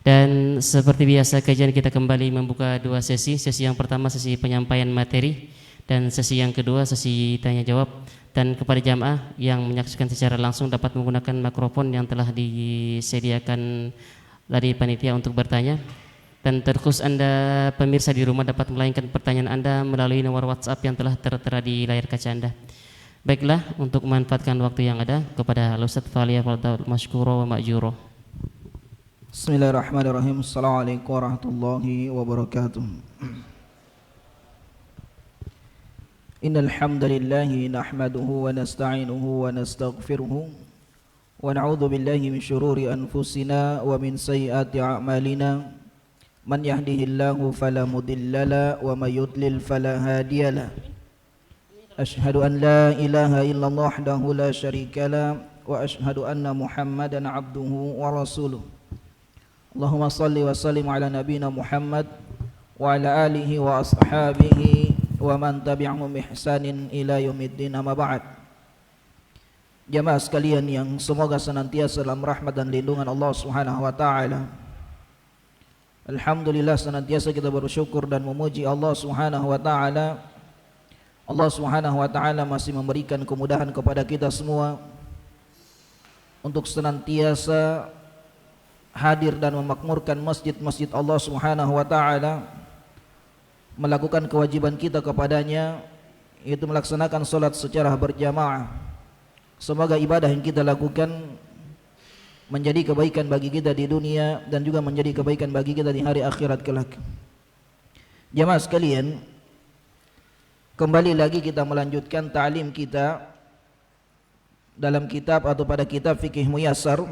Dan seperti biasa kajian kita kembali membuka dua sesi. Sesi yang pertama sesi penyampaian materi dan sesi yang kedua sesi tanya jawab. Dan kepada jamaah yang menyaksikan secara langsung dapat menggunakan mikrofon yang telah disediakan dari panitia untuk bertanya. Dan terkhusus Anda pemirsa di rumah dapat melayangkan pertanyaan Anda melalui nomor WhatsApp yang telah tertera di layar kaca Anda. Baiklah, untuk memanfaatkan waktu yang ada kepada Ustaz Falyafadhal masykura wa ma'jura. Bismillahirrahmanirrahim. Assalamualaikum warahmatullahi wabarakatuh. Innal hamdalillah nahmaduhu wa nasta'inuhu wa nastaghfiruhu wa na'udzu billahi min shururi anfusina wa min sayyiati a'malina. Man yahdihillahu fala mudhillalah wa may yudlil fala hadiyalah. Ashhadu an la ilaha illallah wahdahu la syarikalah wa ashhadu anna Muhammadan abduhu wa rasuluh. Allahumma salli wa sallim ala nabiyyina Muhammad wa ala alihi wa ashabihi wa man tabi'ahum bi ihsanin ila yaumiddin, amma ba'd. Jamaah sekalian yang semoga senantiasa dalam rahmat dan lindungan Allah Subhanahu wa taala. Alhamdulillah, senantiasa kita bersyukur dan memuji Allah Subhanahu wa taala. Allah Subhanahu wa taala masih memberikan kemudahan kepada kita semua untuk senantiasa hadir dan memakmurkan masjid-masjid Allah Subhanahu wa taala, melakukan kewajiban kita kepadanya, yaitu melaksanakan salat secara berjamaah. Semoga ibadah yang kita lakukan menjadi kebaikan bagi kita di dunia dan juga menjadi kebaikan bagi kita di hari akhirat kelak. Jamaah sekalian, kembali lagi kita melanjutkan ta'lim kita dalam kitab atau pada kitab Fikih Muyassar.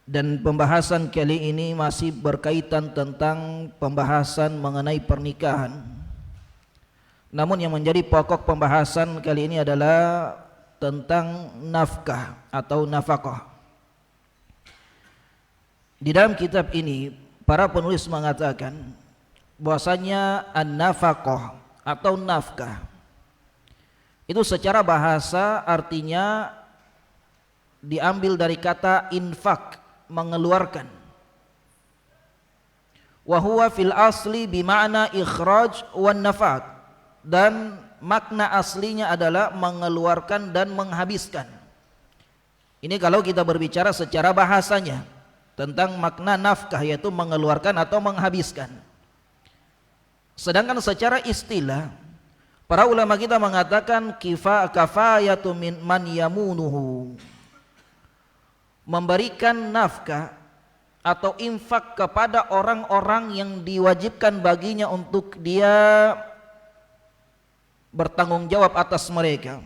Dan pembahasan kali ini masih berkaitan tentang pembahasan mengenai pernikahan. Namun yang menjadi pokok pembahasan kali ini adalah tentang nafkah atau nafkah. Di dalam kitab ini para penulis mengatakan bahwasanya an-nafkah atau nafkah itu secara bahasa artinya diambil dari kata infak, mengeluarkan. Wa huwa fil asli bima'na ikhraj wan nafaq, dan makna aslinya adalah mengeluarkan dan menghabiskan. Ini kalau kita berbicara secara bahasanya tentang makna nafkah, yaitu mengeluarkan atau menghabiskan. Sedangkan secara istilah para ulama kita mengatakan kafayatu min man yamunuhu, memberikan nafkah atau infak kepada orang-orang yang diwajibkan baginya untuk dia bertanggung jawab atas mereka,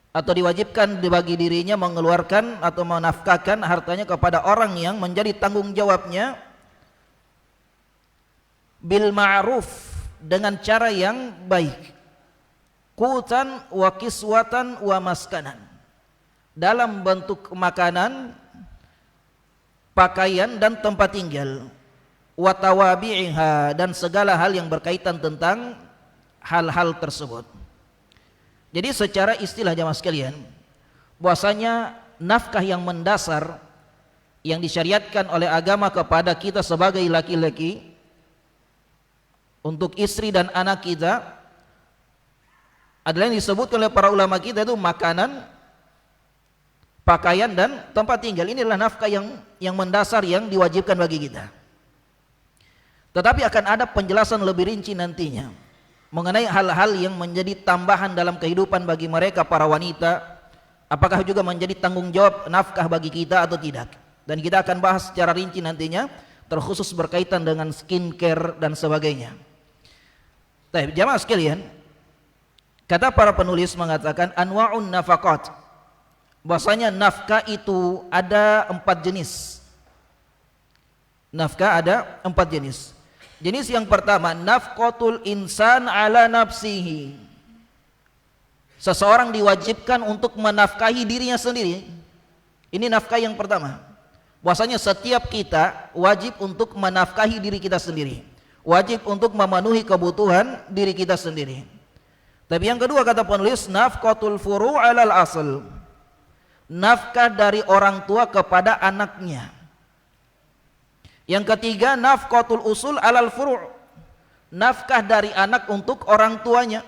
atau diwajibkan bagi dirinya mengeluarkan atau menafkahkan hartanya kepada orang yang menjadi tanggung jawabnya bil ma'ruf, dengan cara yang baik, qutan wa kiswatan wa maskanan, dalam bentuk makanan, pakaian dan tempat tinggal, wa tawabi'iha, dan segala hal yang berkaitan tentang hal-hal tersebut. Jadi secara istilah jamaah sekalian, bahwasanya nafkah yang mendasar yang disyariatkan oleh agama kepada kita sebagai laki-laki untuk istri dan anak kita adalah yang disebutkan oleh para ulama kita itu makanan, pakaian dan tempat tinggal. Inilah nafkah yang mendasar yang diwajibkan bagi kita. Tetapi akan ada penjelasan lebih rinci nantinya mengenai hal-hal yang menjadi tambahan dalam kehidupan bagi mereka para wanita, apakah juga menjadi tanggung jawab nafkah bagi kita atau tidak. Dan kita akan bahas secara rinci nantinya, terkhusus berkaitan dengan skincare dan sebagainya. Baik, jamaah sekalian, kata para penulis mengatakan anwa'un nafaqat, bahwasanya nafkah itu ada 4 jenis. Nafkah ada 4 jenis. Jenis yang pertama, nafqatul insan ala nafsihi. Seseorang diwajibkan untuk menafkahi dirinya sendiri. Ini nafkah yang pertama. Bahwasanya setiap kita wajib untuk menafkahi diri kita sendiri. Wajib untuk memenuhi kebutuhan diri kita sendiri. Tapi yang kedua kata penulis, nafqatul furu' alal asl. Nafkah dari orang tua kepada anaknya. Yang ketiga, nafqatul usul alal furu', nafkah dari anak untuk orang tuanya.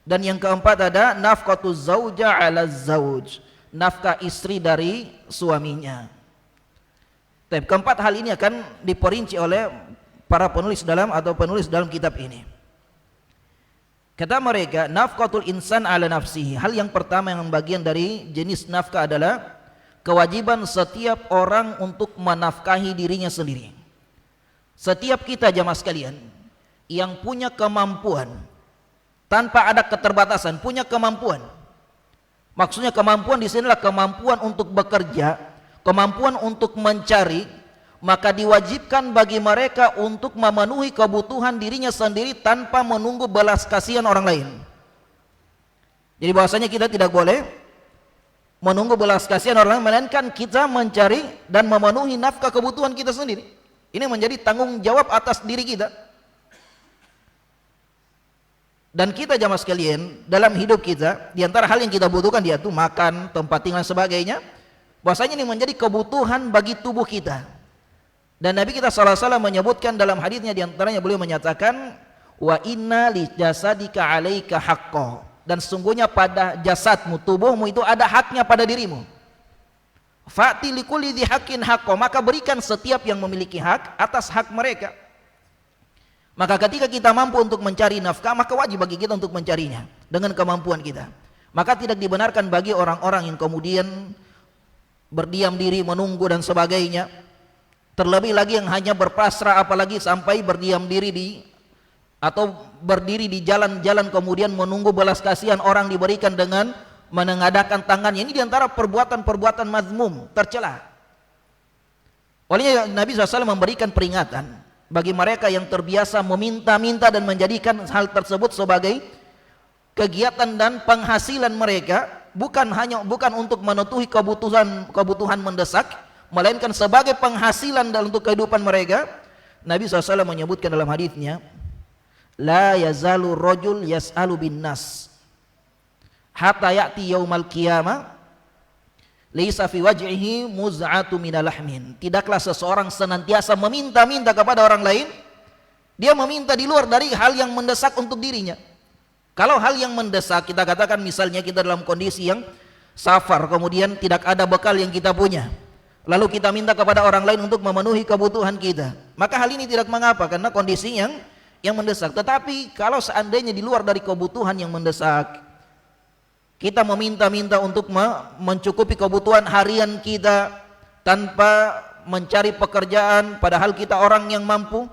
Dan yang keempat ada nafqatuz zauja ala zauj, nafkah istri dari suaminya. Tapi keempat hal ini akan diperinci oleh para penulis dalam kitab ini. Kata mereka, nafqatul insan ala nafsihi, hal yang pertama yang bagian dari jenis nafkah adalah kewajiban setiap orang untuk menafkahi dirinya sendiri. Setiap kita jamaah sekalian yang punya kemampuan, tanpa ada keterbatasan, punya kemampuan. Maksudnya kemampuan di sini adalah kemampuan untuk bekerja, kemampuan untuk mencari, maka diwajibkan bagi mereka untuk memenuhi kebutuhan dirinya sendiri tanpa menunggu belas kasihan orang lain. Jadi bahwasanya kita tidak boleh menunggu belas kasihan orang lain, melainkan kita mencari dan memenuhi nafkah kebutuhan kita sendiri. Ini menjadi tanggung jawab atas diri kita. Dan kita jamaah sekalian, dalam hidup kita, di antara hal yang kita butuhkan yaitu makan, tempat tinggal dan sebagainya. Bahwasanya ini menjadi kebutuhan bagi tubuh kita. Dan Nabi kita sallallahu alaihi wasallam menyebutkan dalam hadisnya, di antaranya beliau menyatakan, wa inna li jasadika 'alaika haqqan, dan sesungguhnya pada jasadmu, tubuhmu itu ada haknya pada dirimu. Fa'ti likulli dzi haqqin haqqan, maka berikan setiap yang memiliki hak atas hak mereka. Maka ketika kita mampu untuk mencari nafkah, maka wajib bagi kita untuk mencarinya dengan kemampuan kita. Maka tidak dibenarkan bagi orang-orang yang kemudian berdiam diri, menunggu dan sebagainya. Terlebih lagi yang hanya berpasrah, apalagi sampai berdiam diri atau berdiri di jalan-jalan kemudian menunggu belas kasihan orang diberikan dengan menengadakan tangannya. Ini diantara perbuatan-perbuatan mazmum, tercela. Olehnya Nabi SAW memberikan peringatan bagi mereka yang terbiasa meminta-minta dan menjadikan hal tersebut sebagai kegiatan dan penghasilan mereka, bukan untuk memenuhi kebutuhan mendesak, melainkan sebagai penghasilan dan untuk kehidupan mereka. Nabi SAW menyebutkan dalam hadisnya, la yazalu rajul yas'alu bin nas hatta ya'ti yaumal qiyamah laisa fi wajhihi muz'atu minal lahmin. Tidaklah seseorang senantiasa meminta-minta kepada orang lain, dia meminta di luar dari hal yang mendesak untuk dirinya. Kalau hal yang mendesak, kita katakan misalnya kita dalam kondisi yang safar, kemudian tidak ada bekal yang kita punya, lalu kita minta kepada orang lain untuk memenuhi kebutuhan kita, maka hal ini tidak mengapa karena kondisi yang mendesak. Tetapi kalau seandainya di luar dari kebutuhan yang mendesak, kita meminta-minta untuk mencukupi kebutuhan harian kita tanpa mencari pekerjaan, padahal kita orang yang mampu,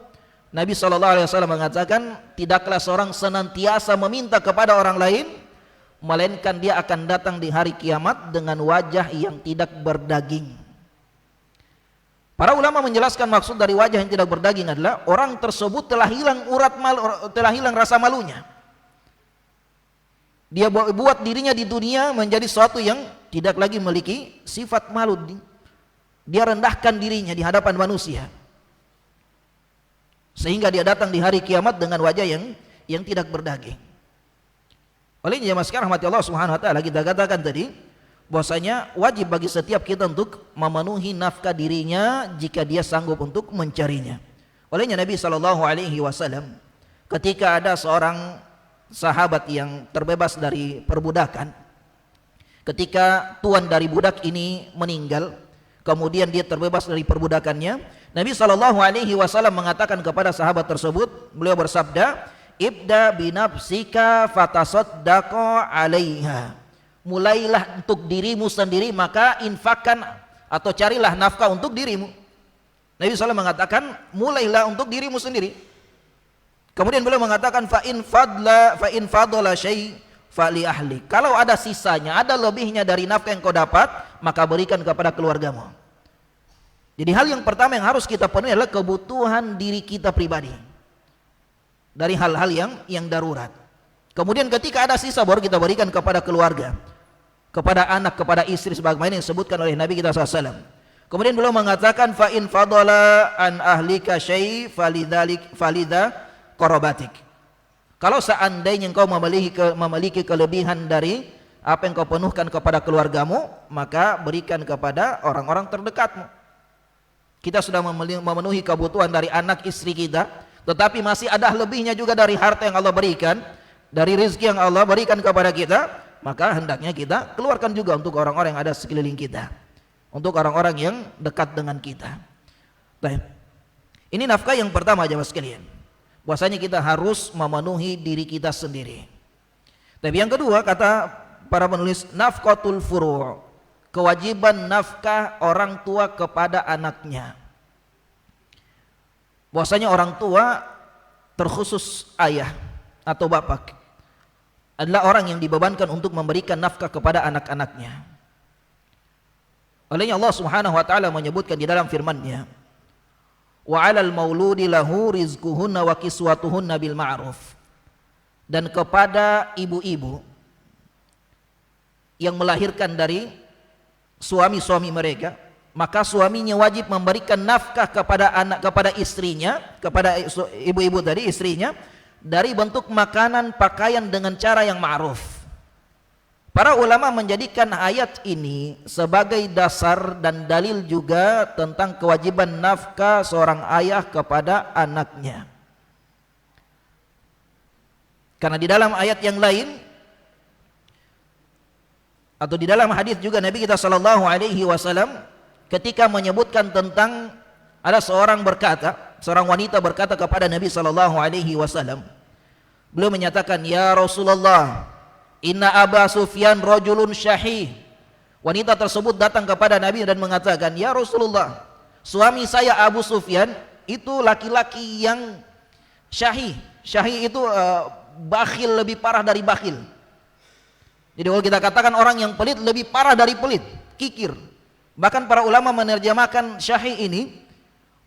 Nabi SAW mengatakan, tidaklah seorang senantiasa meminta kepada orang lain, melainkan dia akan datang di hari kiamat dengan wajah yang tidak berdaging. Para ulama menjelaskan maksud dari wajah yang tidak berdaging adalah orang tersebut telah hilang rasa malunya. Dia buat dirinya di dunia menjadi sesuatu yang tidak lagi memiliki sifat malu. Dia rendahkan dirinya di hadapan manusia, sehingga dia datang di hari kiamat dengan wajah yang tidak berdaging. Olehnya jemaah sekalian rahmati Allah Subhanahu wa taala, kita katakan tadi bahwasanya wajib bagi setiap kita untuk memenuhi nafkah dirinya jika dia sanggup untuk mencarinya. Olehnya Nabi SAW ketika ada seorang sahabat yang terbebas dari perbudakan, ketika tuan dari budak ini meninggal, kemudian dia terbebas dari perbudakannya, Nabi SAW mengatakan kepada sahabat tersebut, beliau bersabda, ibda binafsika fatasaddaqa alaiha, mulailah untuk dirimu sendiri, maka infakkan atau carilah nafkah untuk dirimu. Nabi SAW mengatakan mulailah untuk dirimu sendiri. Kemudian beliau mengatakan fa in fadla syai' fali ahli, kalau ada sisanya, ada lebihnya dari nafkah yang kau dapat, maka berikan kepada keluargamu. Jadi hal yang pertama yang harus kita penuhi adalah kebutuhan diri kita pribadi dari hal-hal yang darurat. Kemudian ketika ada sisa baru kita berikan kepada keluarga, kepada anak, kepada istri, sebagaimana yang disebutkan oleh Nabi kita SAW. Kemudian beliau mengatakan fa in fadala an ahlika syai' falidha qarabatik, kalau seandainya engkau memiliki kelebihan dari apa yang kau penuhkan kepada keluargamu, maka berikan kepada orang-orang terdekatmu. kita sudah memenuhi kebutuhan dari anak istri kita, tetapi masih ada lebihnya juga dari harta yang Allah berikan, dari rezeki yang Allah berikan kepada kita, maka hendaknya kita keluarkan juga untuk orang-orang yang ada sekeliling kita, untuk orang-orang yang dekat dengan kita. Baik. Ini nafkah yang pertama jemaah sekalian. Bahwasanya kita harus memenuhi diri kita sendiri. Tapi yang kedua kata para penulis, nafqatul furu', kewajiban nafkah orang tua kepada anaknya. Bahwasanya orang tua terkhusus ayah atau bapak adalah orang yang dibebankan untuk memberikan nafkah kepada anak-anaknya. Olehnya Allah Subhanahu wa taala menyebutkan di dalam firman-Nya, wa 'alal mauludi lahu rizquhunna wa kiswatuhunna bil ma'ruf. Dan kepada ibu-ibu yang melahirkan dari suami-suami mereka, maka suaminya wajib memberikan nafkah kepada istrinya, kepada ibu-ibu tadi, istrinya, dari bentuk makanan, pakaian dengan cara yang ma'ruf. Para ulama menjadikan ayat ini sebagai dasar dan dalil juga tentang kewajiban nafkah seorang ayah kepada anaknya. Karena di dalam ayat yang lain atau di dalam hadis juga Nabi kita sallallahu alaihi wasallam ketika menyebutkan tentang ada seorang wanita berkata kepada Nabi sallallahu alaihi wasallam, beliau menyatakan, "Ya Rasulullah, inna Aba Sufyan rajulun syahih." Wanita tersebut datang kepada Nabi dan mengatakan, "Ya Rasulullah, suami saya Abu Sufyan itu laki-laki yang syahih." Syahih itu bakhil, lebih parah dari bakhil. Jadi kalau kita katakan orang yang pelit lebih parah dari pelit, kikir. Bahkan para ulama menerjemahkan syahih ini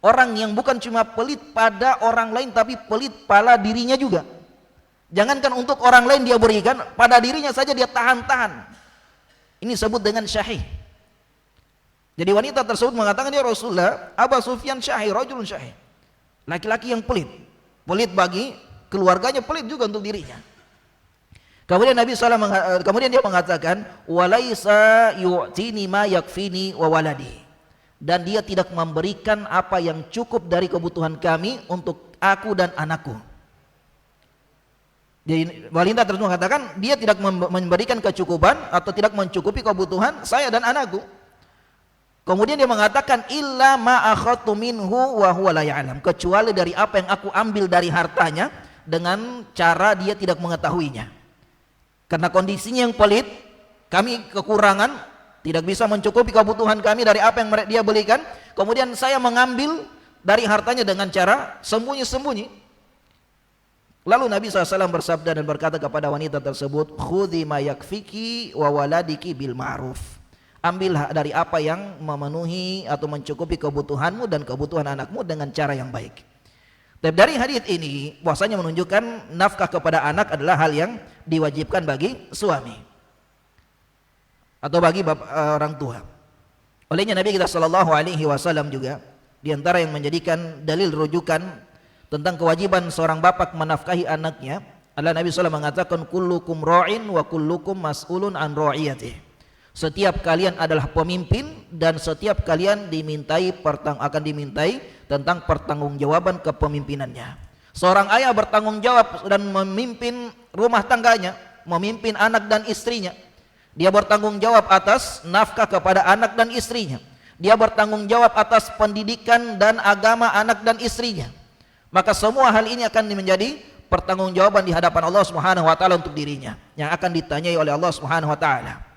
orang yang bukan cuma pelit pada orang lain tapi pelit pada dirinya juga. Jangankan untuk orang lain dia berikan, pada dirinya saja dia tahan-tahan. Ini disebut dengan syahih. Jadi wanita tersebut mengatakan, "Ya Rasulullah, Abu Sufyan syahih, rajulun syahih." Laki-laki yang pelit. Pelit bagi keluarganya, pelit juga untuk dirinya. Kemudian kemudian dia mengatakan, "Walaisa yu'tini ma yakfini wa waladi." Dan dia tidak memberikan apa yang cukup dari kebutuhan kami untuk aku dan anakku. Jadi wanita tersebut mengatakan dia tidak memberikan kecukupan atau tidak mencukupi kebutuhan saya dan anakku. Kemudian dia mengatakan, "Illa ma akhadtu minhu wa huwa la ya'lam." Kecuali dari apa yang aku ambil dari hartanya dengan cara dia tidak mengetahuinya. Karena kondisinya yang pelit, kami kekurangan, tidak bisa mencukupi kebutuhan kami dari apa yang dia belikan. Kemudian saya mengambil dari hartanya dengan cara sembunyi-sembunyi. Lalu Nabi SAW bersabda dan berkata kepada wanita tersebut, "Khudhi ma yakfiki wa waladiki bil ma'ruf." Ambillah dari apa yang memenuhi atau mencukupi kebutuhanmu dan kebutuhan anakmu dengan cara yang baik. Dan dari hadis ini bahwasanya menunjukkan nafkah kepada anak adalah hal yang diwajibkan bagi suami atau bagi orang tua. Olehnya Nabi kita sallallahu alaihi wasallam juga di antara yang menjadikan dalil rujukan tentang kewajiban seorang bapak menafkahi anaknya adalah Nabi SAW mengatakan, "Kullukum ra'in wa kullukum mas'ulun an ra'iyatihi." Setiap kalian adalah pemimpin dan setiap kalian akan dimintai tentang pertanggungjawaban kepemimpinannya. Seorang ayah bertanggung jawab dan memimpin rumah tangganya, memimpin anak dan istrinya. Dia bertanggung jawab atas nafkah kepada anak dan istrinya. Dia bertanggung jawab atas pendidikan dan agama anak dan istrinya. Maka semua hal ini akan menjadi pertanggungjawaban di hadapan Allah Subhanahu wa taala untuk dirinya yang akan ditanyai oleh Allah Subhanahu wa taala.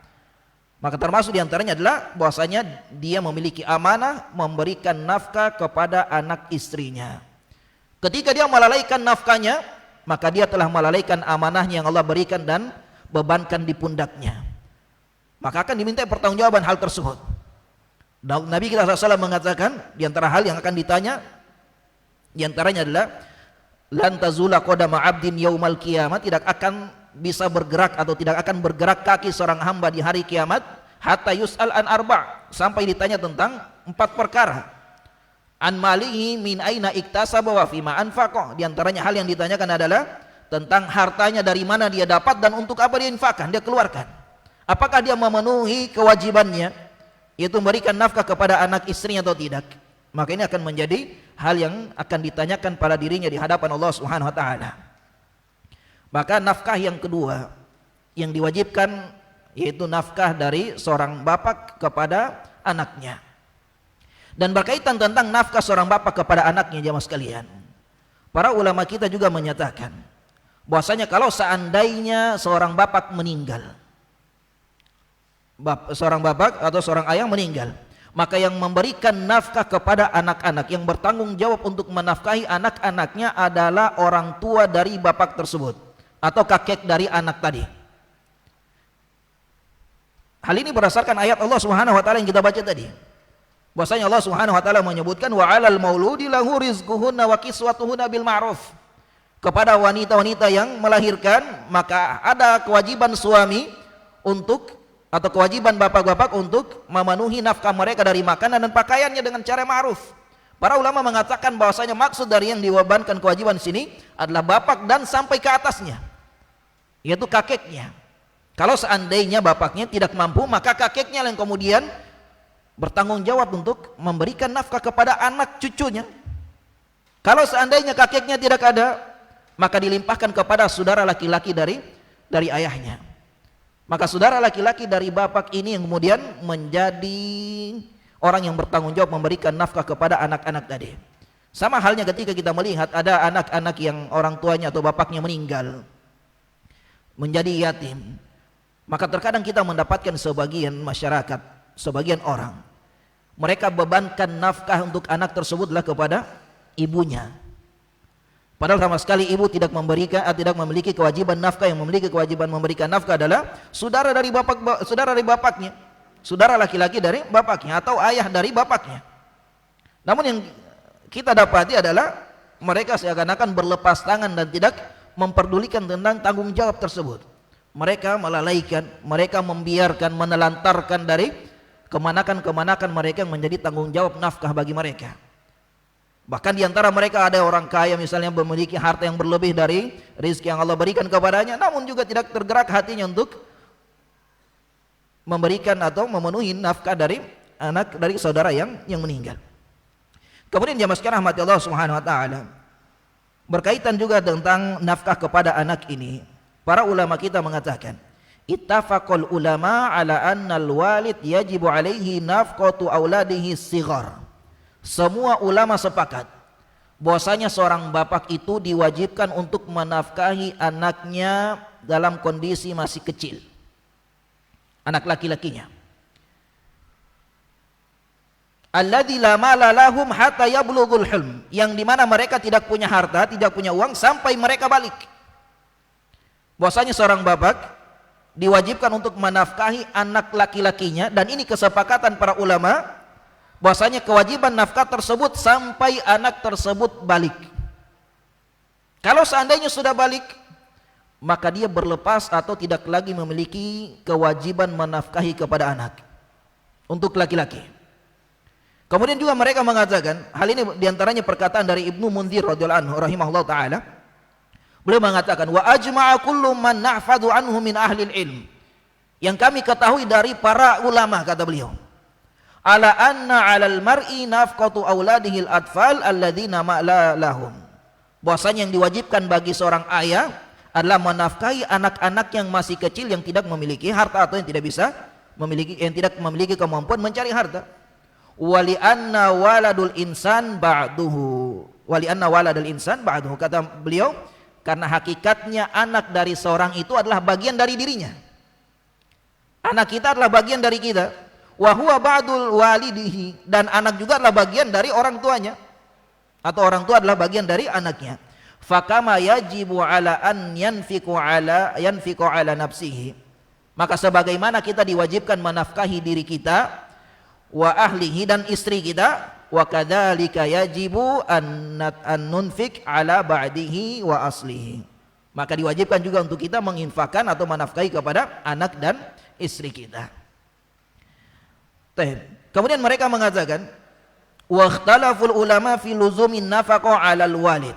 Maka termasuk diantaranya adalah bahwasanya dia memiliki amanah memberikan nafkah kepada anak istrinya. Ketika dia melalaikan nafkahnya, maka dia telah melalaikan amanahnya yang Allah berikan dan bebankan di pundaknya. Maka akan diminta pertanggungjawaban hal tersebut. Dan Nabi kita SAW mengatakan di antara hal yang akan ditanya di antaranya adalah lan tazula qadama 'abdin yaumal qiyamah, tidak akan bisa bergerak atau tidak akan bergerak kaki seorang hamba di hari kiamat hatta yus'al an arba', sampai ditanya tentang 4 perkara. An malihi min aina iktasaba wa fima anfaqa, di antaranya hal yang ditanyakan adalah tentang hartanya dari mana dia dapat dan untuk apa dia infakkan, dia keluarkan. Apakah dia memenuhi kewajibannya yaitu memberikan nafkah kepada anak istrinya atau tidak? maka ini akan menjadi hal yang akan ditanyakan pada dirinya di hadapan Allah Subhanahu wa taala. Maka nafkah yang kedua yang diwajibkan yaitu nafkah dari seorang bapak kepada anaknya. Dan berkaitan tentang nafkah seorang bapak kepada anaknya, jemaah sekalian, para ulama kita juga menyatakan bahwasanya kalau seandainya seorang bapak meninggal, seorang bapak atau seorang ayah meninggal, maka yang memberikan nafkah kepada anak-anak, yang bertanggung jawab untuk menafkahi anak-anaknya adalah orang tua dari bapak tersebut atau kakek dari anak tadi. Hal ini berdasarkan ayat Allah Subhanahu wa taala yang kita baca tadi. Bahwasanya Allah Subhanahu wa taala menyebutkan wa 'alal mauludi lahu rizquhunna wa kiswatuhunna bil ma'ruf. Kepada wanita-wanita yang melahirkan, maka ada kewajiban suami untuk atau kewajiban bapak-bapak untuk memenuhi nafkah mereka dari makanan dan pakaiannya dengan cara ma'ruf. Para ulama mengatakan bahwasanya maksud dari yang diwajibkan kewajiban di sini adalah bapak dan sampai ke atasnya, yaitu kakeknya. Kalau seandainya bapaknya tidak mampu, maka kakeknya yang kemudian bertanggung jawab untuk memberikan nafkah kepada anak cucunya. Kalau seandainya kakeknya tidak ada, maka dilimpahkan kepada saudara laki-laki dari ayahnya. Maka saudara laki-laki dari bapak ini yang kemudian menjadi orang yang bertanggung jawab memberikan nafkah kepada anak-anak tadi. Sama halnya ketika kita melihat ada anak-anak yang orang tuanya atau bapaknya meninggal, menjadi yatim. Maka terkadang kita mendapatkan sebagian masyarakat, sebagian orang, mereka bebankan nafkah untuk anak tersebutlah kepada ibunya. Padahal sama sekali ibu tidak memiliki kewajiban nafkah. Yang memiliki kewajiban memberikan nafkah adalah saudara dari bapaknya, saudara laki-laki dari bapaknya atau ayah dari bapaknya. Namun yang kita dapati adalah mereka seakan-akan berlepas tangan dan tidak memperdulikan tentang tanggung jawab tersebut. Mereka melalaikan, mereka membiarkan, menelantarkan dari kemanakan-kemanakan mereka yang menjadi tanggung jawab nafkah bagi mereka. Bahkan diantara mereka ada orang kaya misalnya memiliki harta yang berlebih dari rezeki yang Allah berikan kepadanya, namun juga tidak tergerak hatinya untuk memberikan atau memenuhi nafkah dari saudara yang meninggal. Kemudian jamaah sekalian rahmati Allah Subhanahu wa taala, berkaitan juga tentang nafkah kepada anak ini, para ulama kita mengatakan, ittafaqal ulama ala annal walid yajibu alaihi nafqatu auladihi sighar. Semua ulama sepakat bahwasanya seorang bapak itu diwajibkan untuk menafkahi anaknya dalam kondisi masih kecil, anak laki-lakinya. Alladzi la mala lahum hatta yablughul hulm, yang dimana mereka tidak punya harta, tidak punya uang sampai mereka balik. Bahwasanya seorang bapak diwajibkan untuk menafkahi anak laki-lakinya, dan ini kesepakatan para ulama bahwasanya kewajiban nafkah tersebut sampai anak tersebut balik. Kalau seandainya sudah balik, maka dia berlepas atau tidak lagi memiliki kewajiban menafkahi kepada anak untuk laki-laki. Kemudian juga mereka mengatakan, hal ini diantaranya perkataan dari Ibnu Munzir radhiyallahu anhu rahimahullah taala. Beliau mengatakan, wa ajma'a kullu man nahfadhu anhu min ahli ilm, yang kami ketahui dari para ulama, kata beliau, ala anna 'alal mar'i nafqatu auladihil atfal alladzina ma'la lahum, bahwasanya yang diwajibkan bagi seorang ayah adalah menafkahi anak-anak yang masih kecil, yang tidak memiliki harta atau yang tidak memiliki kemampuan mencari harta. Wali anna waladul insan ba'duhu, kata beliau, karena hakikatnya anak dari seorang itu adalah bagian dari dirinya. Anak kita adalah bagian dari kita. Wa huwa ba'dul walidihi, dan anak juga adalah bagian dari orang tuanya, atau orang tua adalah bagian dari anaknya. Fakama yajibu ala an yanfiqu ala nafsihi, maka sebagaimana kita diwajibkan menafkahi diri kita, wa ahlihi, dan istri kita, wa kadzalika yajibu an nunfik ala ba'dihi wa aslihi, maka diwajibkan juga untuk kita menginfakkan atau menafkahi kepada anak dan istri kita. Kemudian mereka mengatakan, wa ikhtalaful ulama fi luzumin nafaqah 'alal walid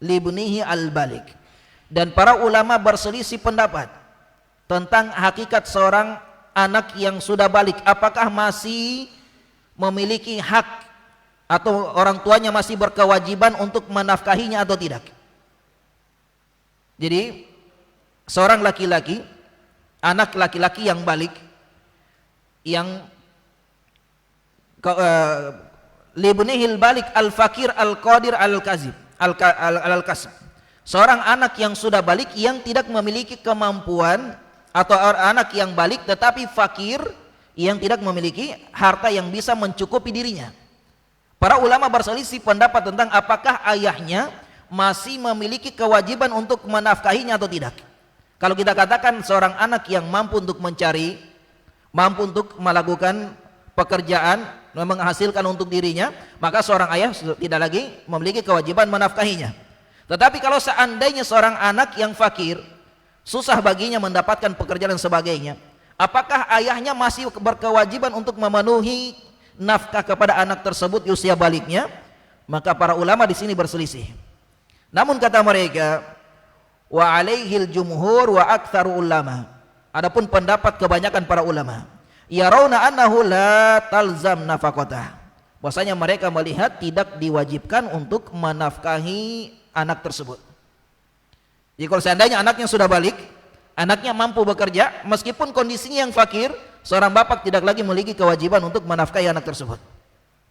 libnihi al-balik, dan para ulama berselisih pendapat tentang hakikat seorang anak yang sudah balik, apakah masih memiliki hak atau orang tuanya masih berkewajiban untuk menafkahinya atau tidak. Jadi seorang laki-laki, anak laki-laki yang balik, yang libnihil balik al-fakir al-qadir al-kazib al-kasb, seorang anak yang sudah balik yang tidak memiliki kemampuan, atau anak yang balik tetapi fakir yang tidak memiliki harta yang bisa mencukupi dirinya. Para ulama berselisih pendapat tentang apakah ayahnya masih memiliki kewajiban untuk menafkahinya atau tidak. Kalau kita katakan seorang anak yang mampu untuk mencari, mampu untuk melakukan pekerjaan, menghasilkan untuk dirinya, maka seorang ayah tidak lagi memiliki kewajiban menafkahinya. Tetapi kalau seandainya seorang anak yang fakir, susah baginya mendapatkan pekerjaan dan sebagainya, apakah ayahnya masih berkewajiban untuk memenuhi nafkah kepada anak tersebut di usia baliknya? Maka para ulama di sini berselisih. Namun kata mereka, wa alaihil jumhur wa aktsaru ulama, adapun pendapat kebanyakan para ulama, yarawna annahu la talzam nafaqatah, bahwasanya mereka melihat tidak diwajibkan untuk menafkahi anak tersebut. Jadi kalau seandainya anaknya sudah balik, anaknya mampu bekerja, meskipun kondisinya yang fakir, seorang bapak tidak lagi memiliki kewajiban untuk menafkahi anak tersebut,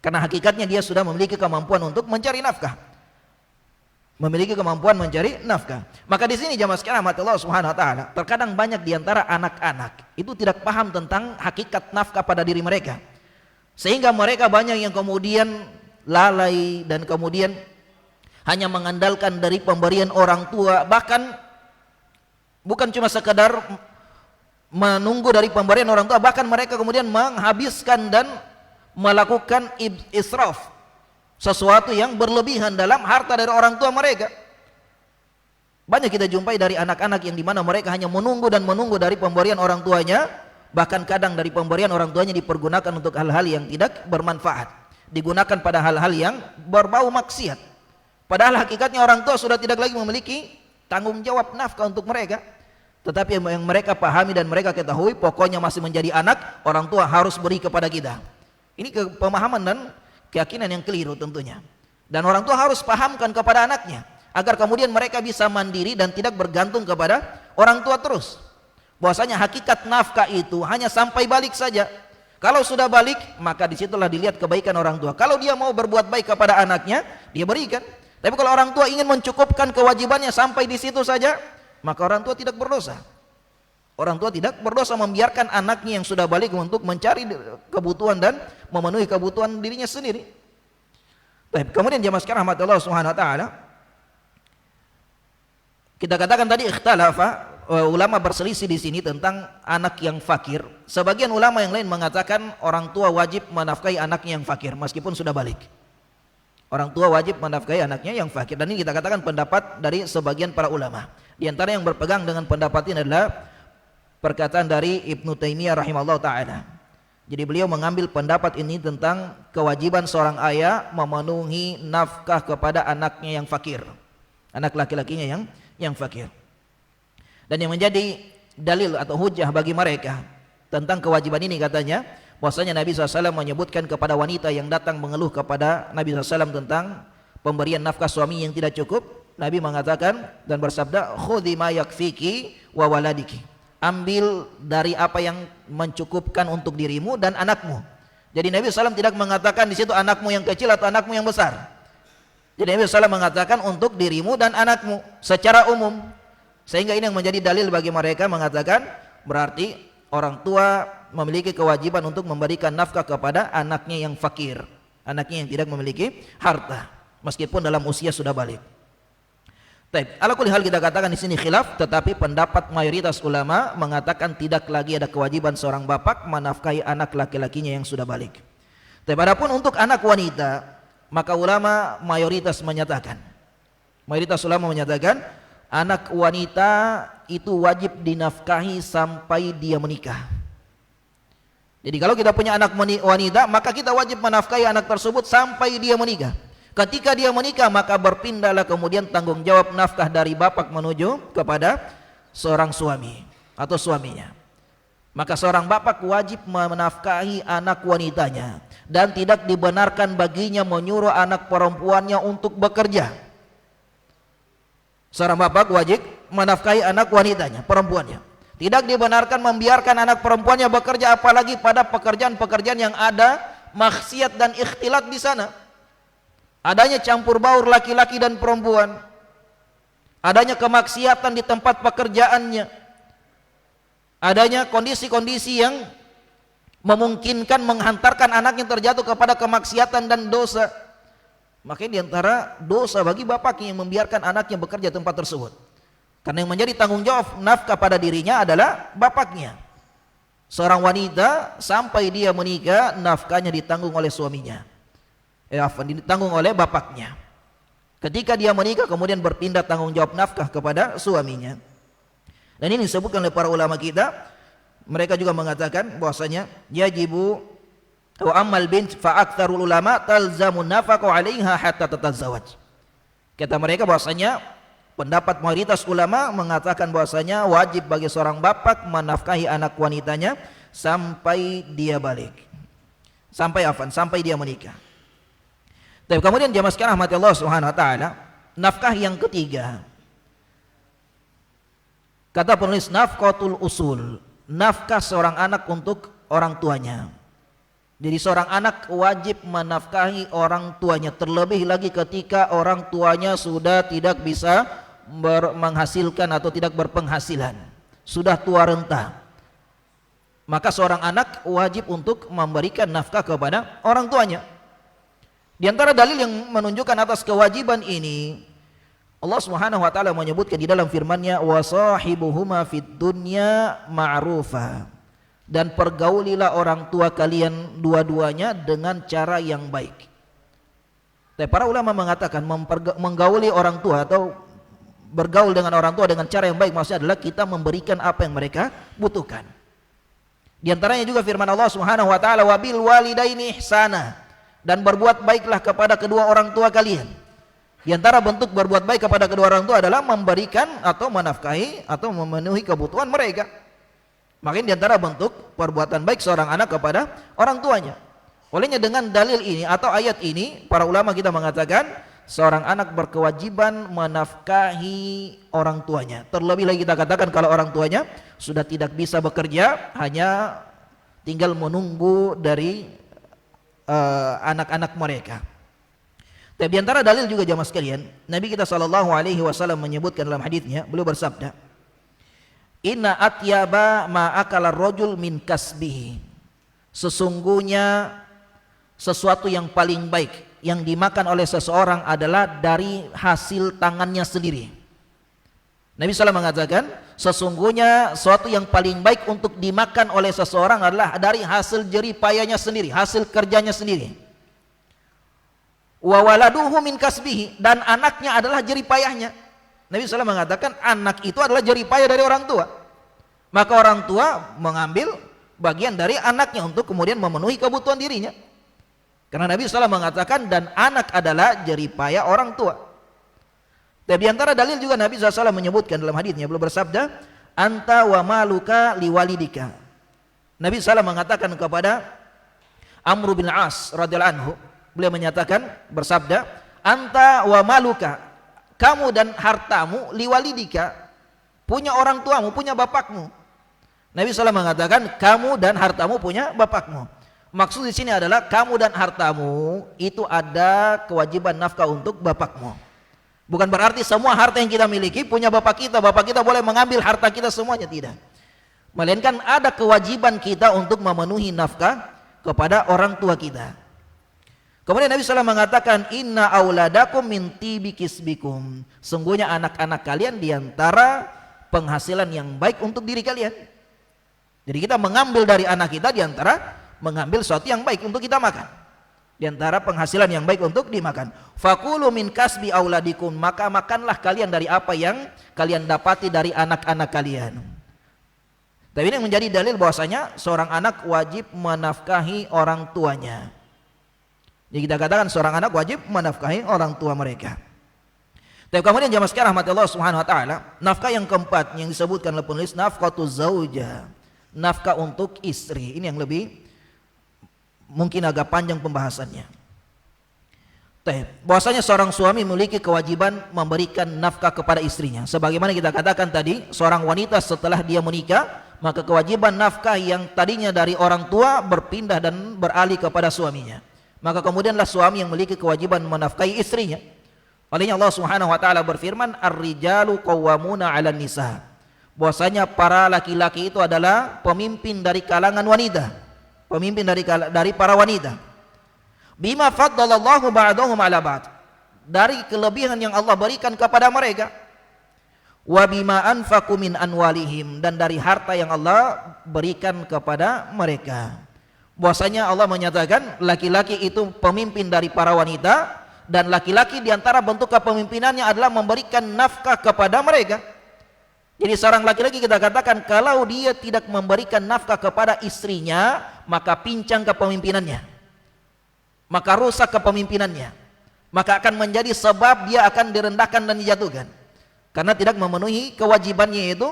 karena hakikatnya dia sudah memiliki kemampuan untuk mencari nafkah, memiliki kemampuan mencari nafkah. Maka di sini jamaah sekalian rahmat Allah Subhanahu wa taala, terkadang banyak di antara anak-anak itu tidak paham tentang hakikat nafkah pada diri mereka, sehingga mereka banyak yang kemudian lalai dan kemudian hanya mengandalkan dari pemberian orang tua, bahkan bukan cuma sekedar menunggu dari pemberian orang tua, bahkan mereka kemudian menghabiskan dan melakukan israf, sesuatu yang berlebihan dalam harta dari orang tua mereka. Banyak kita jumpai dari anak-anak yang dimana mereka hanya menunggu dan menunggu dari pemberian orang tuanya, bahkan kadang dari pemberian orang tuanya dipergunakan untuk hal-hal yang tidak bermanfaat, digunakan pada hal-hal yang berbau maksiat. Padahal hakikatnya orang tua sudah tidak lagi memiliki tanggung jawab nafkah untuk mereka, tetapi yang mereka pahami dan mereka ketahui, pokoknya masih menjadi anak, orang tua harus beri kepada kita. Ini pemahaman dan keyakinan yang keliru tentunya. Dan orang tua harus pahamkan kepada anaknya, agar kemudian mereka bisa mandiri dan tidak bergantung kepada orang tua terus. Bahwasanya hakikat nafkah itu hanya sampai balik saja. Kalau sudah balik, maka disitulah dilihat kebaikan orang tua. Kalau dia mau berbuat baik kepada anaknya, dia berikan. Tapi kalau orang tua ingin mencukupkan kewajibannya sampai di situ saja, maka orang tua tidak berdosa. Orang tua tidak berdosa membiarkan anaknya yang sudah balik untuk mencari kebutuhan dan memenuhi kebutuhan dirinya sendiri. Baik, kemudian jamaah sekalian rahmatullah Subhanahu wa taala, kita katakan tadi ikhtalafa, ulama berselisih di sini tentang anak yang fakir. Sebagian ulama yang lain mengatakan orang tua wajib menafkahi anaknya yang fakir meskipun sudah balik. Orang tua wajib menafkahi anaknya yang fakir, dan ini kita katakan pendapat dari sebagian para ulama. Di antara yang berpegang dengan pendapat ini adalah perkataan dari Ibnu Taimiyah rahimahullah ta'ala. Jadi beliau mengambil pendapat ini tentang kewajiban seorang ayah memenuhi nafkah kepada anaknya yang fakir, anak laki-lakinya yang fakir. Dan yang menjadi dalil atau hujah bagi mereka tentang kewajiban ini, katanya bahwasanya Nabi SAW menyebutkan kepada wanita yang datang mengeluh kepada Nabi SAW tentang pemberian nafkah suami yang tidak cukup, Nabi mengatakan dan bersabda, khudhi ma yakfiki wa waladiki, ambil dari apa yang mencukupkan untuk dirimu dan anakmu. Jadi Nabi SAW tidak mengatakan di situ anakmu yang kecil atau anakmu yang besar. Jadi Nabi SAW mengatakan untuk dirimu dan anakmu secara umum, sehingga ini yang menjadi dalil bagi mereka mengatakan berarti orang tua memiliki kewajiban untuk memberikan nafkah kepada anaknya yang fakir, anaknya yang tidak memiliki harta meskipun dalam usia sudah balik. Baik, ala kulli hal kita katakan di sini khilaf, tetapi pendapat mayoritas ulama mengatakan tidak lagi ada kewajiban seorang bapak menafkahi anak laki-lakinya yang sudah balik. Tapi adapun untuk anak wanita, maka ulama mayoritas menyatakan anak wanita itu wajib dinafkahi sampai dia menikah. Jadi kalau kita punya anak wanita, maka kita wajib menafkahi anak tersebut sampai dia menikah. Ketika dia menikah, maka berpindahlah kemudian tanggung jawab nafkah dari bapak menuju kepada seorang suami atau suaminya. Maka seorang bapak wajib menafkahi anak wanitanya dan tidak dibenarkan baginya menyuruh anak perempuannya untuk bekerja. Seorang bapak wajib menafkahi anak wanitanya, perempuannya. Tidak dibenarkan membiarkan anak perempuannya bekerja, apalagi pada pekerjaan-pekerjaan yang ada maksiat dan ikhtilat di sana. Adanya campur baur laki-laki dan perempuan. Adanya kemaksiatan di tempat pekerjaannya. Adanya kondisi-kondisi yang memungkinkan menghantarkan anaknya terjatuh kepada kemaksiatan dan dosa. Makanya diantara dosa bagi bapaknya yang membiarkan anaknya bekerja di tempat tersebut. Karena yang menjadi tanggung jawab nafkah pada dirinya adalah bapaknya. Seorang wanita sampai dia menikah, nafkahnya ditanggung oleh suaminya. Ditanggung oleh bapaknya. Ketika dia menikah kemudian berpindah tanggung jawab nafkah kepada suaminya. Dan ini disebutkan oleh para ulama kita. Mereka juga mengatakan bahwasanya yajibu wa ammal bint fa aktsarul ulama talzamun nafaqu 'alaiha hatta tatazawaj. Kata mereka bahwasanya pendapat mayoritas ulama mengatakan bahwasanya wajib bagi seorang bapak menafkahi anak wanitanya sampai dia balik. Sampai dia menikah. Tapi kemudian jamaah sekalian rahmati Allah Subhanahu wa taala, nafkah yang ketiga. Kata penulis nafqatul usul, nafkah seorang anak untuk orang tuanya. Jadi seorang anak wajib menafkahi orang tuanya, terlebih lagi ketika orang tuanya sudah tidak bisa menghasilkan atau tidak berpenghasilan, sudah tua renta. Maka seorang anak wajib untuk memberikan nafkah kepada orang tuanya. Di antara dalil yang menunjukkan atas kewajiban ini, Allah Subhanahu wa taala menyebutkan di dalam firman-Nya wasahibuhuma fid dunya ma'rufa, dan pergaulilah orang tua kalian dua-duanya dengan cara yang baik. Tapi para ulama mengatakan menggauli orang tua atau bergaul dengan orang tua dengan cara yang baik maksudnya adalah kita memberikan apa yang mereka butuhkan. Di antaranya juga firman Allah Subhanahu wa taala wabil walidaini ihsana, dan berbuat baiklah kepada kedua orang tua kalian. Di antara bentuk berbuat baik kepada kedua orang tua adalah memberikan atau menafkahi atau memenuhi kebutuhan mereka. Makanya di antara bentuk perbuatan baik seorang anak kepada orang tuanya. Olehnya dengan dalil ini atau ayat ini, para ulama kita mengatakan seorang anak berkewajiban menafkahi orang tuanya. Terlebih lagi kita katakan kalau orang tuanya sudah tidak bisa bekerja, hanya tinggal menunggu dari anak-anak mereka. Tapi di antara dalil juga jamaah sekalian, Nabi kita sallallahu alaihi wasallam menyebutkan dalam hadisnya, beliau bersabda, "Inna atyaba ma akala rajul min kasbihi." Sesungguhnya sesuatu yang paling baik yang dimakan oleh seseorang adalah dari hasil tangannya sendiri. Nabi SAW mengatakan, sesungguhnya sesuatu yang paling baik untuk dimakan oleh seseorang adalah dari hasil jerih payahnya sendiri, hasil kerjanya sendiri. Wa waladuhu min kasbihi, dan anaknya adalah jerih payahnya. Nabi SAW mengatakan anak itu adalah jerih payah dari orang tua. Maka orang tua mengambil bagian dari anaknya untuk kemudian memenuhi kebutuhan dirinya. Karena Nabi SAW mengatakan dan anak adalah jerih payah orang tua. Dan di antara dalil juga Nabi SAW menyebutkan dalam hadisnya, beliau bersabda, anta wa maluka liwalidika. Nabi SAW mengatakan kepada Amr bin As radhiyallahu anhu, beliau menyatakan bersabda, anta wa maluka, kamu dan hartamu liwalidika, punya orang tuamu, punya bapakmu. Nabi SAW mengatakan kamu dan hartamu punya bapakmu. Maksud di sini adalah kamu dan hartamu itu ada kewajiban nafkah untuk bapakmu. Bukan berarti semua harta yang kita miliki punya bapak kita boleh mengambil harta kita semuanya, tidak. Melainkan ada kewajiban kita untuk memenuhi nafkah kepada orang tua kita. Kemudian Nabi SAW mengatakan inna auladakum min tibi kisbikum, sungguhnya anak-anak kalian diantara penghasilan yang baik untuk diri kalian. Jadi kita mengambil dari anak kita diantara mengambil sesuatu yang baik untuk kita makan, diantara penghasilan yang baik untuk dimakan. Fakulu min kasbi auladikum, maka makanlah kalian dari apa yang kalian dapati dari anak-anak kalian. Tapi ini menjadi dalil bahwasanya seorang anak wajib menafkahi orang tuanya. Jadi kita katakan seorang anak wajib menafkahi orang tua mereka. Tapi kemudian jamaah sekalian rahmati Allah Subhanahu wa taala, nafkah yang keempat yang disebutkan oleh penulis nafqatuz zaujah, nafkah untuk istri. Ini yang lebih mungkin agak panjang pembahasannya. Bahwasanya seorang suami memiliki kewajiban memberikan nafkah kepada istrinya. Sebagaimana kita katakan tadi, seorang wanita setelah dia menikah, maka kewajiban nafkah yang tadinya dari orang tua berpindah dan beralih kepada suaminya. Maka kemudianlah suami yang memiliki kewajiban menafkahi istrinya. Olehnya Allah Subhanahu wa taala berfirman, "Ar-rijalu qawwamuna 'alan nisa." Bahwasanya para laki-laki itu adalah pemimpin dari kalangan wanita. Pemimpin dari para wanita. Bima faddalallahu ba'dahum 'ala ba'd. Dari kelebihan yang Allah berikan kepada mereka. Wa bima anfaqu min anwalihim, dan dari harta yang Allah berikan kepada mereka. Bahwasanya Allah menyatakan laki-laki itu pemimpin dari para wanita, dan laki-laki diantara bentuk kepemimpinannya adalah memberikan nafkah kepada mereka. Jadi seorang laki-laki kita katakan kalau dia tidak memberikan nafkah kepada istrinya, maka pincang kepemimpinannya, maka rusak kepemimpinannya, maka akan menjadi sebab dia akan direndahkan dan dijatuhkan karena tidak memenuhi kewajibannya, yaitu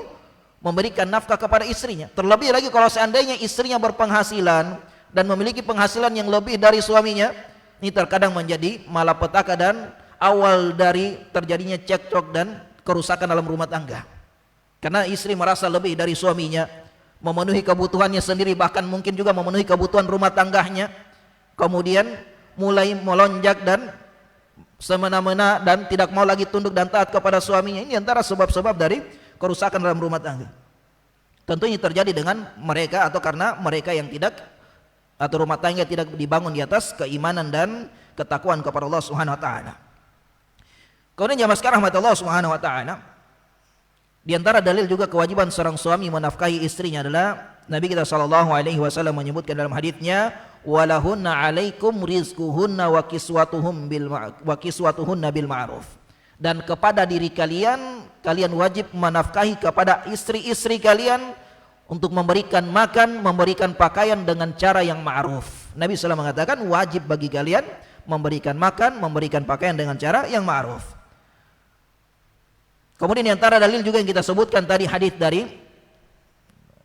memberikan nafkah kepada istrinya. Terlebih lagi kalau seandainya istrinya berpenghasilan dan memiliki penghasilan yang lebih dari suaminya, ini terkadang menjadi malapetaka dan awal dari terjadinya cekcok dan kerusakan dalam rumah tangga. Karena istri merasa lebih dari suaminya, memenuhi kebutuhannya sendiri, bahkan mungkin juga memenuhi kebutuhan rumah tangganya, kemudian mulai melonjak dan semena-mena dan tidak mau lagi tunduk dan taat kepada suaminya. Ini antara sebab-sebab dari kerusakan dalam rumah tangga. Tentu ini terjadi dengan mereka atau karena mereka yang tidak, atau rumah tangga tidak dibangun di atas keimanan dan ketakwaan kepada Allah Subhanahu wa taala. Kemudian jamaah sekalian rahmat Allah Subhanahu wa taala, di antara dalil juga kewajiban seorang suami menafkahi istrinya adalah Nabi kita sallallahu alaihi wasallam menyebutkan dalam hadisnya, walahunna alaikum rizquhunna wa kiswatuhunna bil ma'ruf. Dan kepada diri kalian, kalian wajib menafkahi kepada istri-istri kalian untuk memberikan makan, memberikan pakaian dengan cara yang ma'ruf. Nabi sallallahu mengatakan wajib bagi kalian memberikan makan, memberikan pakaian dengan cara yang ma'ruf. Kemudian di antara dalil juga yang kita sebutkan tadi, hadis dari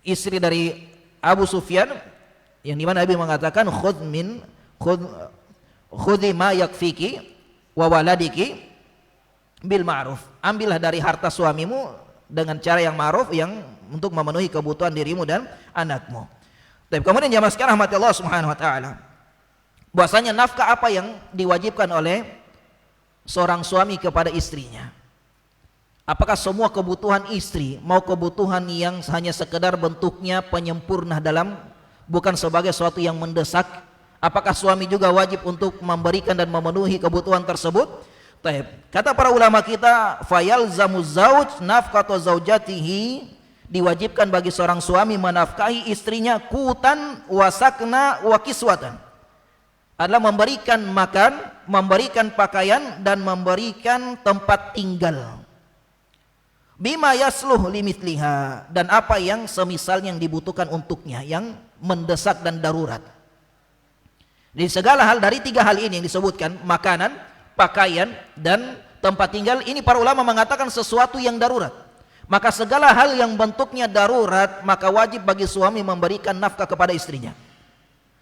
istri dari Abu Sufyan yang dimana Nabi mengatakan khudhi ma yakfiki wa waladiki bil ma'ruf. Ambillah dari harta suamimu dengan cara yang ma'ruf, yang untuk memenuhi kebutuhan dirimu dan anakmu. Tapi kemudian jamaah sekalian rahmati Allah Subhanahu wa taala, bahwasanya nafkah apa yang diwajibkan oleh seorang suami kepada istrinya? Apakah semua kebutuhan istri, mau kebutuhan yang hanya sekedar bentuknya penyempurna dalam, bukan sebagai sesuatu yang mendesak, apakah suami juga wajib untuk memberikan dan memenuhi kebutuhan tersebut? Kata para ulama kita, fayalzamu zauj nafqatu zaujatihi, diwajibkan bagi seorang suami menafkahi istrinya kutan wasakna wa kiswatan, adalah memberikan makan, memberikan pakaian, dan memberikan tempat tinggal. Bima yasluh limitliha, dan apa yang semisal yang dibutuhkan untuknya, yang mendesak dan darurat. Jadi segala hal dari tiga hal ini yang disebutkan, makanan, pakaian, dan tempat tinggal, ini para ulama mengatakan sesuatu yang darurat. Maka segala hal yang bentuknya darurat, maka wajib bagi suami memberikan nafkah kepada istrinya.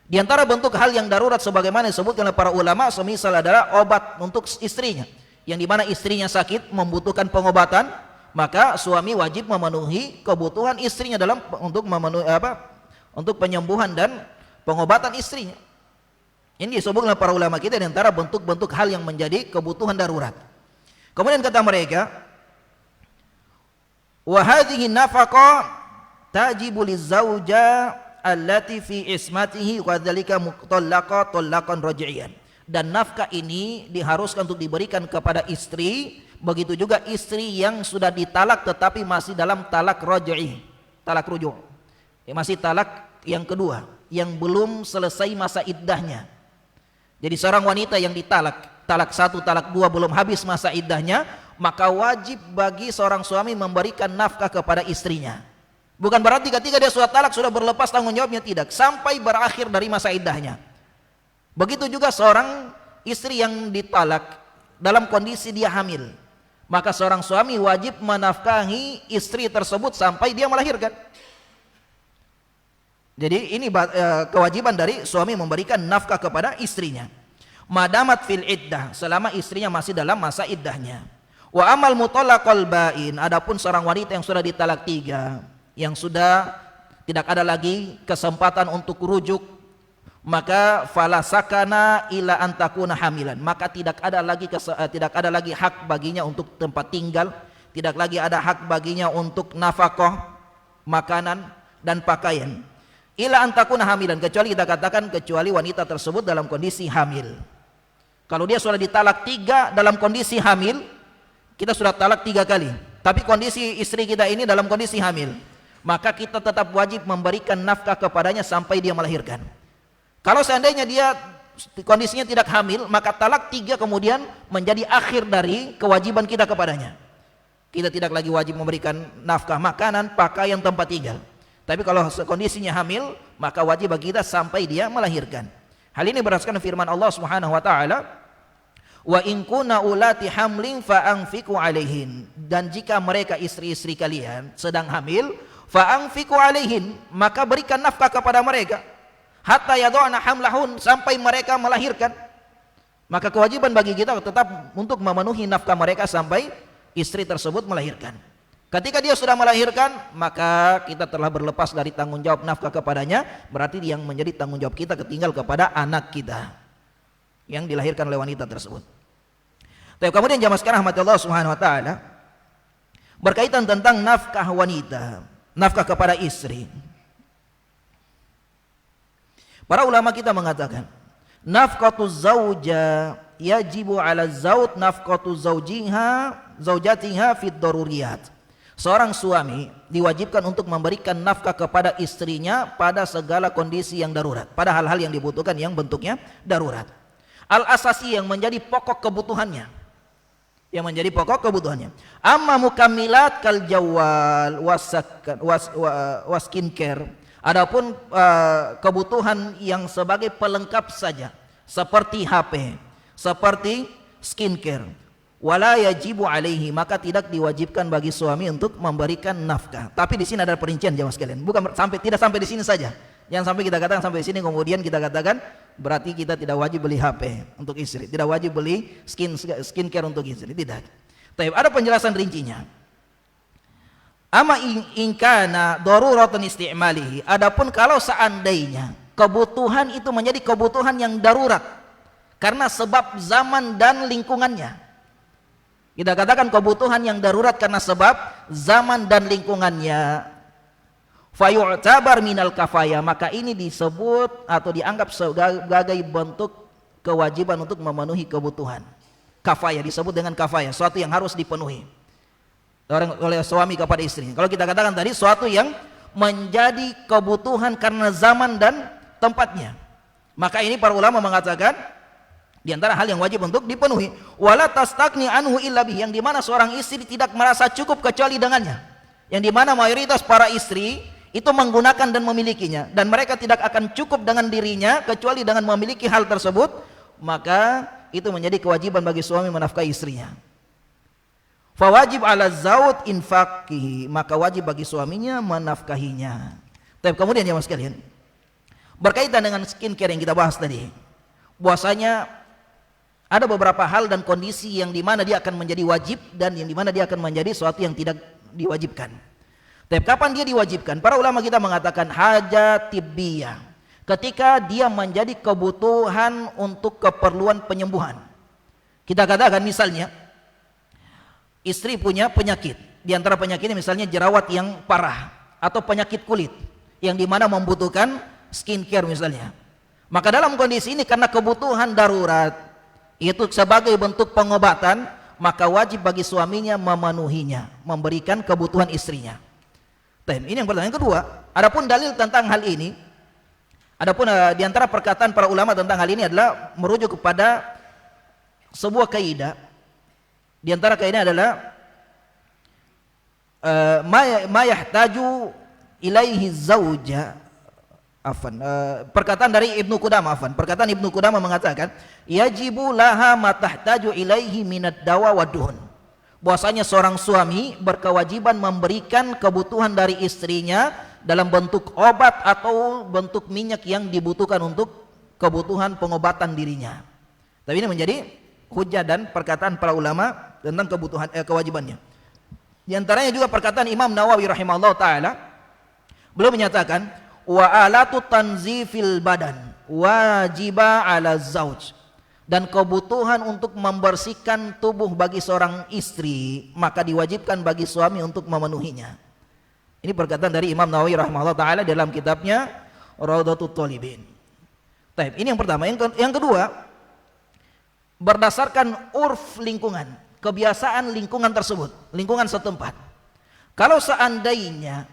Di antara bentuk hal yang darurat sebagaimana disebutkan oleh para ulama, semisal adalah obat untuk istrinya, yang dimana istrinya sakit membutuhkan pengobatan, maka suami wajib memenuhi kebutuhan istrinya dalam untuk memenuhi untuk penyembuhan dan pengobatan istrinya. Ini disebutkan oleh para ulama kita di antara bentuk-bentuk hal yang menjadi kebutuhan darurat. Kemudian kata mereka, wa hadhihi nafaqah tajibu lizauja allati fi ismatihi wa dzalika mutallaqa talaqan raj'iyan. Dan nafkah ini diharuskan untuk diberikan kepada istri, begitu juga istri yang sudah ditalak tetapi masih dalam talak raj'i, talak rujuk, masih talak yang kedua, yang belum selesai masa iddahnya. Jadi seorang wanita yang ditalak, talak satu, talak dua, belum habis masa iddahnya, maka wajib bagi seorang suami memberikan nafkah kepada istrinya. Bukan berarti ketika dia sudah talak sudah berlepas tanggung jawabnya, tidak, sampai berakhir dari masa iddahnya. Begitu juga seorang istri yang ditalak dalam kondisi dia hamil, maka seorang suami wajib menafkahi istri tersebut sampai dia melahirkan. Jadi ini kewajiban dari suami memberikan nafkah kepada istrinya. Madamat fil iddah, selama istrinya masih dalam masa iddahnya. Wa amal mutallaqal bain, adapun seorang wanita yang sudah ditalak 3, yang sudah tidak ada lagi kesempatan untuk rujuk, maka fala sakana ila antakuna hamilan, maka tidak ada lagi hak baginya untuk tempat tinggal, tidak lagi ada hak baginya untuk nafkah, makanan dan pakaian. Ila antakuna hamilan, kecuali kita katakan kecuali wanita tersebut dalam kondisi hamil. Kalau dia sudah ditalak 3 dalam kondisi hamil, kita sudah talak 3 kali, tapi kondisi istri kita ini dalam kondisi hamil, maka kita tetap wajib memberikan nafkah kepadanya sampai dia melahirkan. Kalau seandainya dia kondisinya tidak hamil, maka talak 3 kemudian menjadi akhir dari kewajiban kita kepadanya. Kita tidak lagi wajib memberikan nafkah, makanan, pakaian, tempat tinggal. Tapi kalau kondisinya hamil, maka wajib bagi kita sampai dia melahirkan. Hal ini berdasarkan firman Allah Subhanahu wa taala, wa in kunna ulati hamlin fa anfiqu alaihin, dan jika mereka istri-istri kalian sedang hamil, fa anfiqu alaihin, maka berikan nafkah kepada mereka hatta yad'ana hamlahun, sampai mereka melahirkan. Maka kewajiban bagi kita tetap untuk memenuhi nafkah mereka sampai istri tersebut melahirkan. Ketika dia sudah melahirkan, maka kita telah berlepas dari tanggung jawab nafkah kepadanya, berarti yang menjadi tanggung jawab kita ketinggal kepada anak kita yang dilahirkan oleh wanita tersebut. Tapi kemudian jamaah sekalian rahmati Allah Subhanahu wa taala, berkaitan tentang nafkah wanita, nafkah kepada istri. Para ulama kita mengatakan, nafqatu zauja yajibu 'ala zauj nafqatu zaujatiha fid daruriyat. Seorang suami diwajibkan untuk memberikan nafkah kepada istrinya pada segala kondisi yang darurat, pada hal-hal yang dibutuhkan yang bentuknya darurat. Al-asasi, yang menjadi pokok kebutuhannya, Amma mukammilat kal jawal was skincare. Adapun kebutuhan yang sebagai pelengkap saja, seperti HP, seperti skincare, wala yajibu alaihi, maka tidak diwajibkan bagi suami untuk memberikan nafkah. Tapi di sini ada perincian jemaah sekalian, tidak sampai di sini saja. Jangan sampai kita katakan sampai di sini kemudian kita katakan berarti kita tidak wajib beli HP untuk istri, tidak wajib beli skincare untuk istri, tidak. Tapi ada penjelasan rincinya. Ama in kana daruratan istimalihi, adapun kalau seandainya kebutuhan itu menjadi kebutuhan yang darurat karena sebab zaman dan lingkungannya. Kita katakan kebutuhan yang darurat karena sebab zaman dan lingkungannya, fayu'tabar minal kafaya, maka ini disebut atau dianggap sebagai bentuk kewajiban untuk memenuhi kebutuhan. Kafaya disebut dengan kafaya, suatu yang harus dipenuhi oleh suami kepada istrinya. Kalau kita katakan tadi suatu yang menjadi kebutuhan karena zaman dan tempatnya, maka ini para ulama mengatakan di antara hal yang wajib untuk dipenuhi. Wala tastagni anhu illa bih, yang dimana seorang istri tidak merasa cukup kecuali dengannya, yang dimana mayoritas para istri itu menggunakan dan memilikinya, dan mereka tidak akan cukup dengan dirinya kecuali dengan memiliki hal tersebut, maka itu menjadi kewajiban bagi suami menafkahi istrinya. Fawajib ala zaud infaqihi, maka wajib bagi suaminya menafkahinya. Tapi kemudian jemaah sekalian, berkaitan dengan skincare yang kita bahas tadi, bahwasanya ada beberapa hal dan kondisi yang dimana dia akan menjadi wajib dan yang dimana dia akan menjadi sesuatu yang tidak diwajibkan. Tapi kapan dia diwajibkan? Para ulama kita mengatakan hajat tibbiyah, ketika dia menjadi kebutuhan untuk keperluan penyembuhan. Kita katakan misalnya istri punya penyakit, di antara penyakitnya misalnya jerawat yang parah atau penyakit kulit yang dimana membutuhkan skincare misalnya. Maka dalam kondisi ini karena kebutuhan darurat itu sebagai bentuk pengobatan, maka wajib bagi suaminya memenuhinya, memberikan kebutuhan istrinya. Ini yang pertama. Yang kedua, adapun dalil tentang hal ini, adapun di antara perkataan para ulama tentang hal ini adalah merujuk kepada sebuah kaidah. Di antara kaidah adalah ma yahtaju ilaihi zauja. Perkataan dari Ibnu Qudamah, perkataan Ibnu Qudamah mengatakan yajibu laha ma tahtaju ilaihi minad dawa waduhun, bahwasanya seorang suami berkewajiban memberikan kebutuhan dari istrinya dalam bentuk obat atau bentuk minyak yang dibutuhkan untuk kebutuhan pengobatan dirinya. Tapi ini menjadi hujah dan perkataan para ulama tentang kewajibannya. Di antaranya juga perkataan Imam Nawawi rahimahullah taala, beliau menyatakan wa alatu tanzifil badan wajiba ala zauj, dan kebutuhan untuk membersihkan tubuh bagi seorang istri maka diwajibkan bagi suami untuk memenuhinya. Ini perkataan dari Imam Nawawi rahimahullah taala dalam kitabnya Raudhatut Thalibin. Baik, ini yang pertama. Yang kedua, berdasarkan urf lingkungan, kebiasaan lingkungan tersebut, lingkungan setempat. Kalau seandainya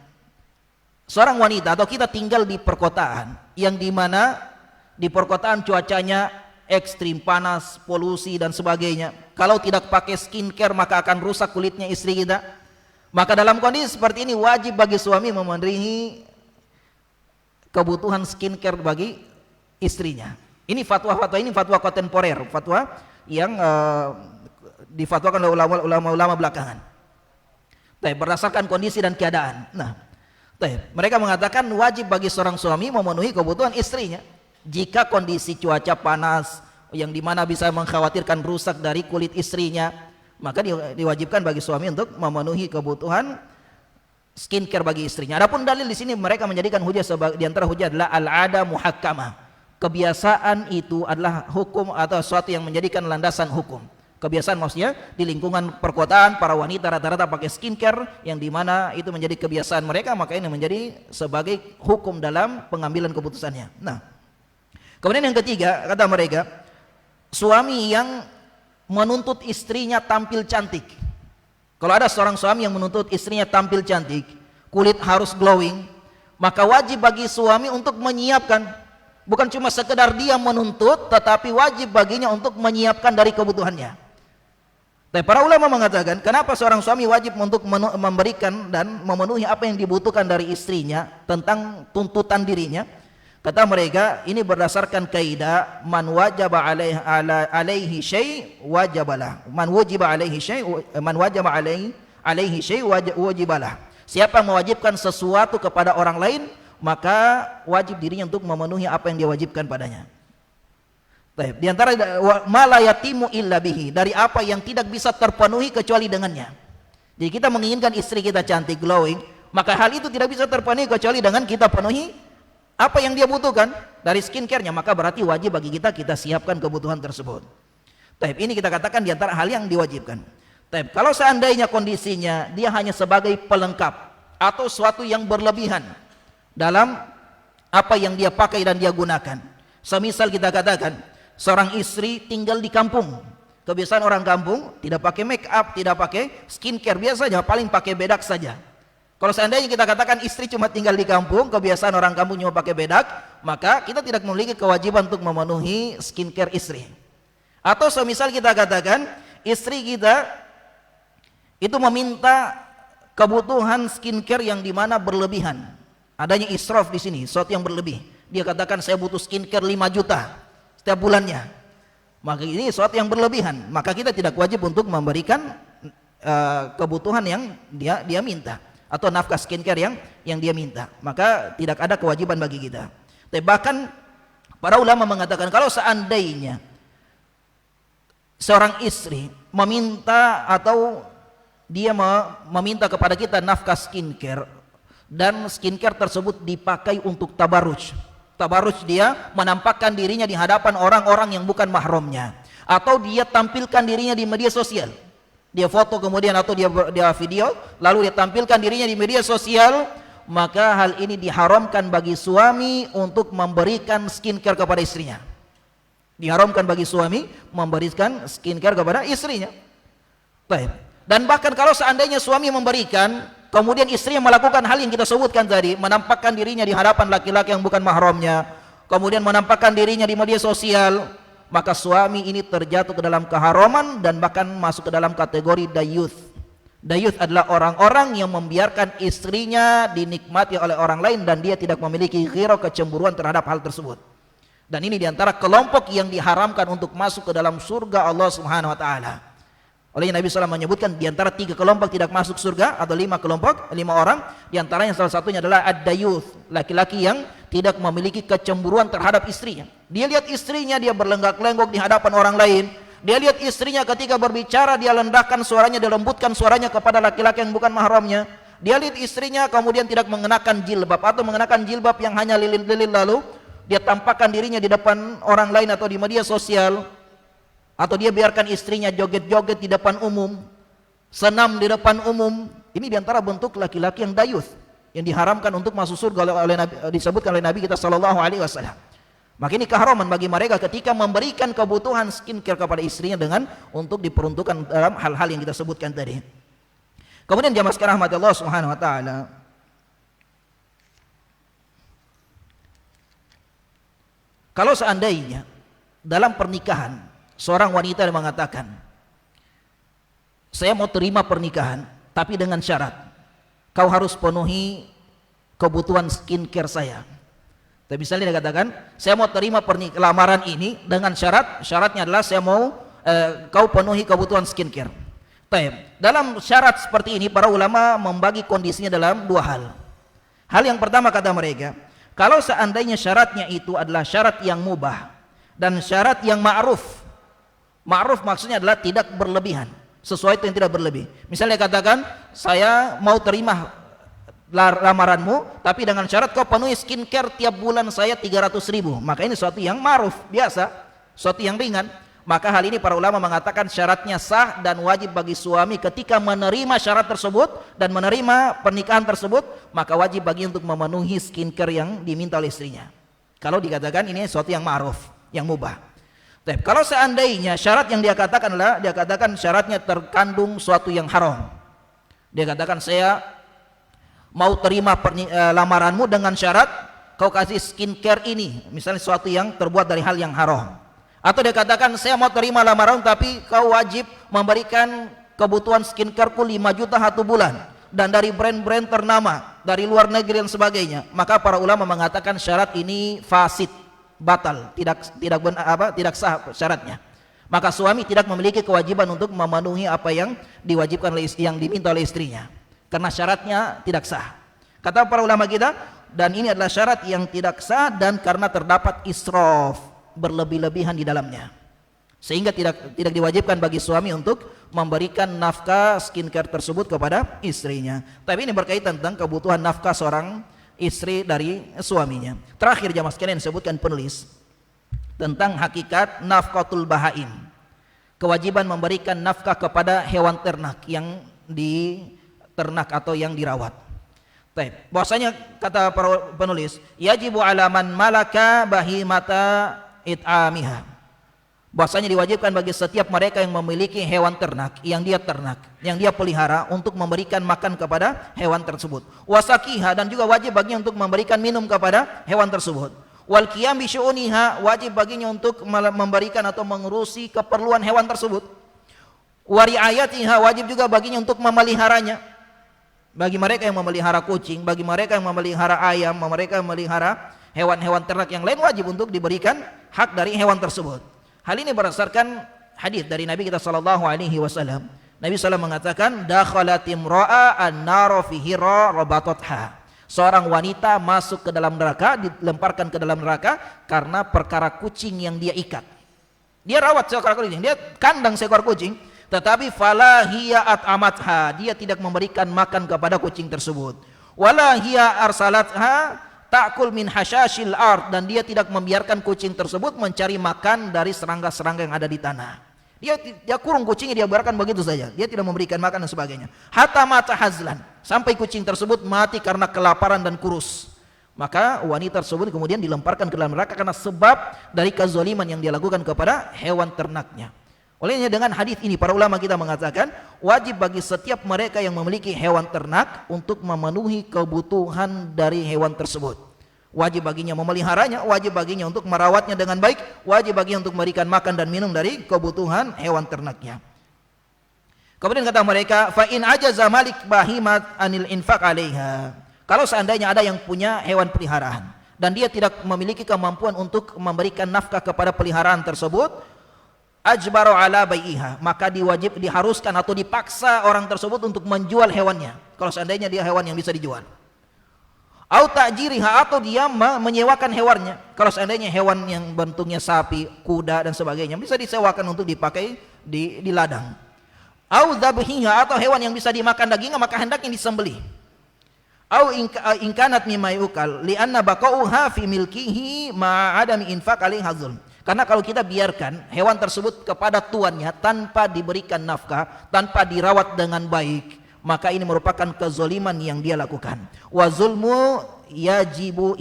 seorang wanita atau kita tinggal di perkotaan, yang dimana di perkotaan cuacanya ekstrim, panas, polusi dan sebagainya, kalau tidak pakai skincare maka akan rusak kulitnya istri kita. Maka dalam kondisi seperti ini wajib bagi suami memenuhi kebutuhan skincare bagi istrinya. Ini fatwa-fatwa, ini fatwa kontemporer, fatwa yang difatwakan oleh ulama-ulama belakangan. Berdasarkan kondisi dan keadaan. Nah, mereka mengatakan wajib bagi seorang suami memenuhi kebutuhan istrinya. Jika kondisi cuaca panas yang dimana bisa mengkhawatirkan rusak dari kulit istrinya, maka diwajibkan bagi suami untuk memenuhi kebutuhan skincare bagi istrinya. Adapun dalil di sini mereka menjadikan hujah di antara hujah adalah al-'ada muhakkamah. Kebiasaan itu adalah hukum atau sesuatu yang menjadikan landasan hukum. Kebiasaan maksudnya di lingkungan perkotaan para wanita rata-rata pakai skincare yang dimana itu menjadi kebiasaan mereka, maka ini menjadi sebagai hukum dalam pengambilan keputusannya. Nah, kemudian yang ketiga kata mereka, suami yang menuntut istrinya tampil cantik. Kalau ada seorang suami yang menuntut istrinya tampil cantik, kulit harus glowing, maka wajib bagi suami untuk menyiapkan. Bukan cuma sekedar dia menuntut, tetapi wajib baginya untuk menyiapkan dari kebutuhannya. Tapi para ulama mengatakan, kenapa seorang suami wajib untuk memberikan dan memenuhi apa yang dibutuhkan dari istrinya tentang tuntutan dirinya? Kata mereka, ini berdasarkan kaidah man wajaba alaihi syai' wajabalah. Man wajaba alaihi syai' wajibalah. Siapa yang mewajibkan sesuatu kepada orang lain, maka wajib dirinya untuk memenuhi apa yang dia wajibkan padanya. Di antara ma la yatimu illa bihi, dari apa yang tidak bisa terpenuhi kecuali dengannya. Jadi kita menginginkan istri kita cantik, glowing, maka hal itu tidak bisa terpenuhi kecuali dengan kita penuhi apa yang dia butuhkan dari skincare-nya, maka berarti wajib bagi kita siapkan kebutuhan tersebut. Ini kita katakan di antara hal yang diwajibkan. Kalau seandainya kondisinya dia hanya sebagai pelengkap atau suatu yang berlebihan dalam apa yang dia pakai dan dia gunakan. Semisal kita katakan seorang istri tinggal di kampung, kebiasaan orang kampung tidak pakai make up, tidak pakai skincare, biasanya paling pakai bedak saja. Kalau seandainya kita katakan istri cuma tinggal di kampung, kebiasaan orang kampung cuma pakai bedak, maka kita tidak memiliki kewajiban untuk memenuhi skincare istri. Atau semisal kita katakan istri kita itu meminta kebutuhan skincare yang dimana berlebihan, adanya israf di sini, sesuatu yang berlebih. Dia katakan saya butuh skincare 5 juta setiap bulannya, maka ini sesuatu yang berlebihan, maka kita tidak wajib untuk memberikan kebutuhan yang dia minta atau nafkah skincare yang dia minta, maka tidak ada kewajiban bagi kita. Tapi bahkan para ulama mengatakan kalau seandainya seorang istri meminta atau dia meminta kepada kita nafkah skincare dan skincare tersebut dipakai untuk tabarruj, dia menampakkan dirinya di hadapan orang-orang yang bukan mahramnya, atau dia tampilkan dirinya di media sosial, dia foto kemudian atau dia video lalu dia tampilkan dirinya di media sosial, maka hal ini diharamkan bagi suami untuk memberikan skincare kepada istrinya. Diharamkan bagi suami memberikan skincare kepada istrinya. Baik. Dan bahkan kalau seandainya suami memberikan, kemudian istrinya melakukan hal yang kita sebutkan tadi, menampakkan dirinya di hadapan laki-laki yang bukan mahramnya, kemudian menampakkan dirinya di media sosial, maka suami ini terjatuh ke dalam keharaman dan bahkan masuk ke dalam kategori dayuth. Dayuth adalah orang-orang yang membiarkan istrinya dinikmati oleh orang lain dan dia tidak memiliki ghirah, kecemburuan terhadap hal tersebut. Dan ini diantara kelompok yang diharamkan untuk masuk ke dalam surga Allah Subhanahu wa taala. Oleh Nabi SAW menyebutkan di antara 3 kelompok tidak masuk surga atau 5 kelompok, 5 orang, di antaranya salah satunya adalah ad-dayuth, laki-laki yang tidak memiliki kecemburuan terhadap istrinya. Dia lihat istrinya, dia berlenggak-lenggok di hadapan orang lain. Dia lihat istrinya ketika berbicara, dia rendahkan suaranya, dia lembutkan suaranya kepada laki-laki yang bukan mahramnya. Dia lihat istrinya kemudian tidak mengenakan jilbab atau mengenakan jilbab yang hanya lilin-lilin, lalu dia tampakkan dirinya di depan orang lain atau di media sosial, atau dia biarkan istrinya joget-joget di depan umum, senam di depan umum. Ini diantara bentuk laki-laki yang dayuth, yang diharamkan untuk masuk surga oleh Nabi, disebutkan oleh Nabi kita sallallahu alaihi wasallam. Maka ini keharaman bagi mereka ketika memberikan kebutuhan skincare kepada istrinya dengan untuk diperuntukkan dalam hal-hal yang kita sebutkan tadi. Kemudian jamaah sekalian rahmati Allah Subhanahu wa taala, kalau seandainya dalam pernikahan seorang wanita yang mengatakan, saya mau terima pernikahan tapi dengan syarat kau harus penuhi kebutuhan skincare saya. Tapi misalnya dia katakan, saya mau terima lamaran ini dengan syaratnya adalah saya mau kau penuhi kebutuhan skincare. Dalam syarat seperti ini para ulama membagi kondisinya dalam 2 hal. Hal yang pertama kata mereka, kalau seandainya syaratnya itu adalah syarat yang mubah dan syarat yang ma'ruf. Ma'ruf maksudnya adalah tidak berlebihan, sesuai itu yang tidak berlebih. Misalnya katakan, saya mau terima lamaranmu tapi dengan syarat kau penuhi skincare tiap bulan saya 300.000. Maka ini suatu yang ma'ruf, biasa, suatu yang ringan. Maka hal ini para ulama mengatakan syaratnya sah dan wajib bagi suami ketika menerima syarat tersebut dan menerima pernikahan tersebut, maka wajib bagi untuk memenuhi skincare yang diminta oleh istrinya. Kalau dikatakan ini suatu yang ma'ruf, yang mubah. Kalau seandainya syarat yang dia katakan adalah, dia katakan syaratnya terkandung suatu yang haram. Dia katakan, saya mau terima lamaranmu dengan syarat kau kasih skincare ini, misalnya suatu yang terbuat dari hal yang haram. Atau dia katakan, saya mau terima lamaran tapi kau wajib memberikan kebutuhan skincareku 5 juta 1 bulan dan dari brand-brand ternama dari luar negeri dan sebagainya. Maka para ulama mengatakan syarat ini fasid, batal, tidak sah syaratnya. Maka suami tidak memiliki kewajiban untuk memenuhi apa yang diwajibkan oleh yang diminta oleh istrinya, karena syaratnya tidak sah. Kata para ulama kita, dan ini adalah syarat yang tidak sah dan karena terdapat israf, berlebih-lebihan di dalamnya, sehingga tidak diwajibkan bagi suami untuk memberikan nafkah skincare tersebut kepada istrinya. Tapi ini berkaitan tentang kebutuhan nafkah seorang istri dari suaminya. Terakhir jamaah sekalian disebutkan penulis tentang hakikat nafkatul bahaim, kewajiban memberikan nafkah kepada hewan ternak yang diternak atau yang dirawat. Bahwasanya kata para penulis, yajibu alaman malaka bahimata it'amiha, bahwasanya diwajibkan bagi setiap mereka yang memiliki hewan ternak, yang dia ternak, yang dia pelihara, untuk memberikan makan kepada hewan tersebut. Wasakiha, dan juga wajib baginya untuk memberikan minum kepada hewan tersebut. Wal qiyam bi syu'uniha, wajib baginya untuk memberikan atau mengurusi keperluan hewan tersebut. Wa ri'ayatiha, wajib juga baginya untuk memeliharanya. Bagi mereka yang memelihara kucing, bagi mereka yang memelihara ayam, mereka yang memelihara hewan-hewan ternak yang lain, wajib untuk diberikan hak dari hewan tersebut. Hal ini berdasarkan hadis dari Nabi kita sallallahu alaihi wasallam. Nabi SAW mengatakan, dakhalatim ra'a an-nara fi hira rabatatha. Seorang wanita masuk ke dalam neraka, dilemparkan ke dalam neraka karena perkara kucing yang dia ikat. Dia rawat seekor kucing, dia kandang seekor kucing, tetapi fala hiya at'amatha, dia tidak memberikan makan kepada kucing tersebut. Wala hiya arsalatha ta'kul min hasyashil ard, dan dia tidak membiarkan kucing tersebut mencari makan dari serangga-serangga yang ada di tanah. Dia kurung kucingnya, dia biarkan begitu saja, dia tidak memberikan makan dan sebagainya. Hatta mata hazlan, sampai kucing tersebut mati karena kelaparan dan kurus. Maka wanita tersebut kemudian dilemparkan ke dalam neraka karena sebab dari kezaliman yang dia lakukan kepada hewan ternaknya. Olehnya dengan hadis ini para ulama kita mengatakan wajib bagi setiap mereka yang memiliki hewan ternak untuk memenuhi kebutuhan dari hewan tersebut. Wajib baginya memeliharanya, wajib baginya untuk merawatnya dengan baik, wajib baginya untuk memberikan makan dan minum dari kebutuhan hewan ternaknya. Kemudian kata mereka, fa in ajaza malik bahimat anil infaq 'alaiha. Kalau seandainya ada yang punya hewan peliharaan dan dia tidak memiliki kemampuan untuk memberikan nafkah kepada peliharaan tersebut, ajbaru ala bai'iha, maka diharuskan atau dipaksa orang tersebut untuk menjual hewannya kalau seandainya dia hewan yang bisa dijual. Au ta'jiriha, atau dia menyewakan hewannya kalau seandainya hewan yang bentuknya sapi, kuda dan sebagainya bisa disewakan untuk dipakai di ladang. Au dzabhiha, atau hewan yang bisa dimakan dagingnya maka hendaknya disembelih. Au in kanat mimma yukal li'anna baqauha fi milkihi ma adami infaq alaihi hazul. Karena kalau kita biarkan hewan tersebut kepada tuannya tanpa diberikan nafkah, tanpa dirawat dengan baik, maka ini merupakan kezoliman yang dia lakukan. Wa zulmu yajibu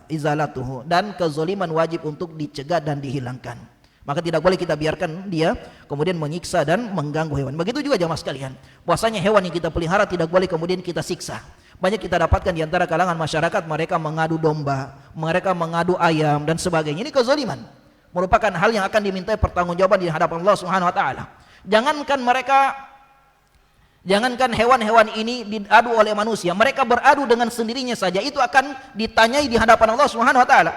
izalatuhu, dan kezoliman wajib untuk dicegah dan dihilangkan. Maka tidak boleh kita biarkan dia kemudian menyiksa dan mengganggu hewan. Begitu juga jamaah sekalian, bahwasanya hewan yang kita pelihara tidak boleh kemudian kita siksa. Banyak kita dapatkan di antara kalangan masyarakat, mereka mengadu domba, mereka mengadu ayam dan sebagainya. Ini kezaliman, merupakan hal yang akan dimintai pertanggungjawaban di hadapan Allah Subhanahu wa taala. Jangankan hewan-hewan ini diadu oleh manusia, mereka beradu dengan sendirinya saja itu akan ditanyai di hadapan Allah Subhanahu wa taala.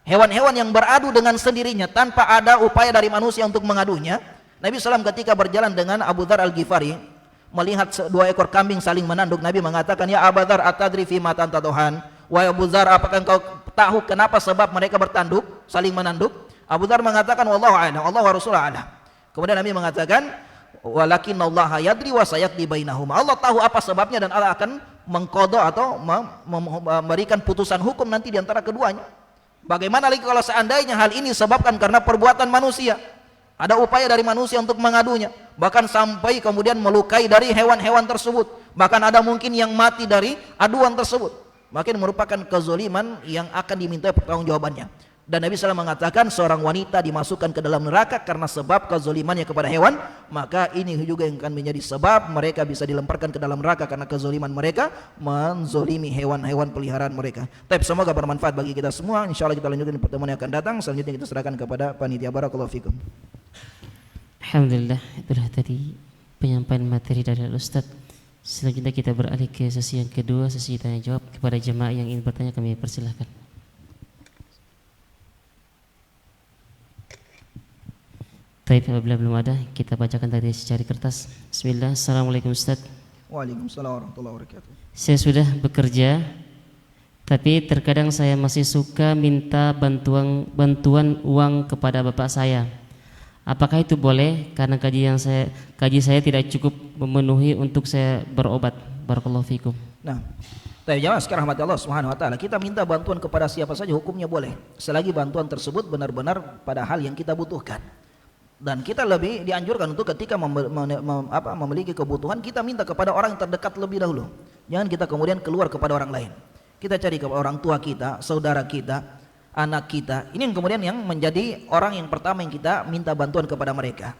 Hewan-hewan yang beradu dengan sendirinya tanpa ada upaya dari manusia untuk mengadunya. Nabi SAW ketika berjalan dengan Abu Dzar Al-Ghifari, melihat 2 ekor kambing saling menanduk, Nabi mengatakan, "Ya Abu Dzar, atadri fi ma tantadhan?" Wahai Abu Dzar, apakah engkau tahu kenapa sebab mereka bertanduk, saling menanduk? Abu Dzar mengatakan, "Wallahu a'lam, Allah wa rasuluhu a'lam." Kemudian Nabi mengatakan, "Walakinallaha yadri wa sayaqdi bainahuma." Allah tahu apa sebabnya dan Allah akan mengqadha atau memberikan putusan hukum nanti di antara keduanya. Bagaimana lagi kalau seandainya hal ini disebabkan karena perbuatan manusia? Ada upaya dari manusia untuk mengadunya, bahkan sampai kemudian melukai dari hewan-hewan tersebut, bahkan ada mungkin yang mati dari aduan tersebut. Maka ini merupakan kezaliman yang akan dimintai pertanggungjawabannya. Dan Nabi SAW mengatakan seorang wanita dimasukkan ke dalam neraka karena sebab kezalimannya kepada hewan. Maka ini juga yang akan menjadi sebab mereka bisa dilemparkan ke dalam neraka karena kezaliman mereka menzalimi hewan-hewan peliharaan mereka. Tapi semoga bermanfaat bagi kita semua. InsyaAllah kita lanjutkan di pertemuan yang akan datang. Selanjutnya kita serahkan kepada panitia. Barakallahu fikum. Alhamdulillah, itulah tadi penyampaian materi dari Ustaz. Selanjutnya kita beralih ke sesi yang kedua, sesi tanya jawab. Kepada jemaah yang ingin bertanya kami persilahkan. Baik, apabila belum ada, kita bacakan tadi secari kertas. Bismillah. Assalamualaikum Ustaz. Waalaikumsalam warahmatullahi wabarakatuh. Saya sudah bekerja, tapi terkadang saya masih suka minta bantuan uang kepada bapak saya. Apakah itu boleh? Karena gaji saya tidak cukup memenuhi untuk saya berobat. Barakallahu fikum. Nah, jamaah sekarang rahmat Allah Subhanahu wa taala, kita minta bantuan kepada siapa saja hukumnya boleh, selagi bantuan tersebut benar-benar pada hal yang kita butuhkan. Dan kita lebih dianjurkan untuk ketika memiliki kebutuhan, kita minta kepada orang yang terdekat lebih dahulu. Jangan kita kemudian keluar kepada orang lain. Kita cari kepada orang tua kita, saudara kita, anak kita. Ini yang kemudian yang menjadi orang yang pertama yang kita minta bantuan kepada mereka.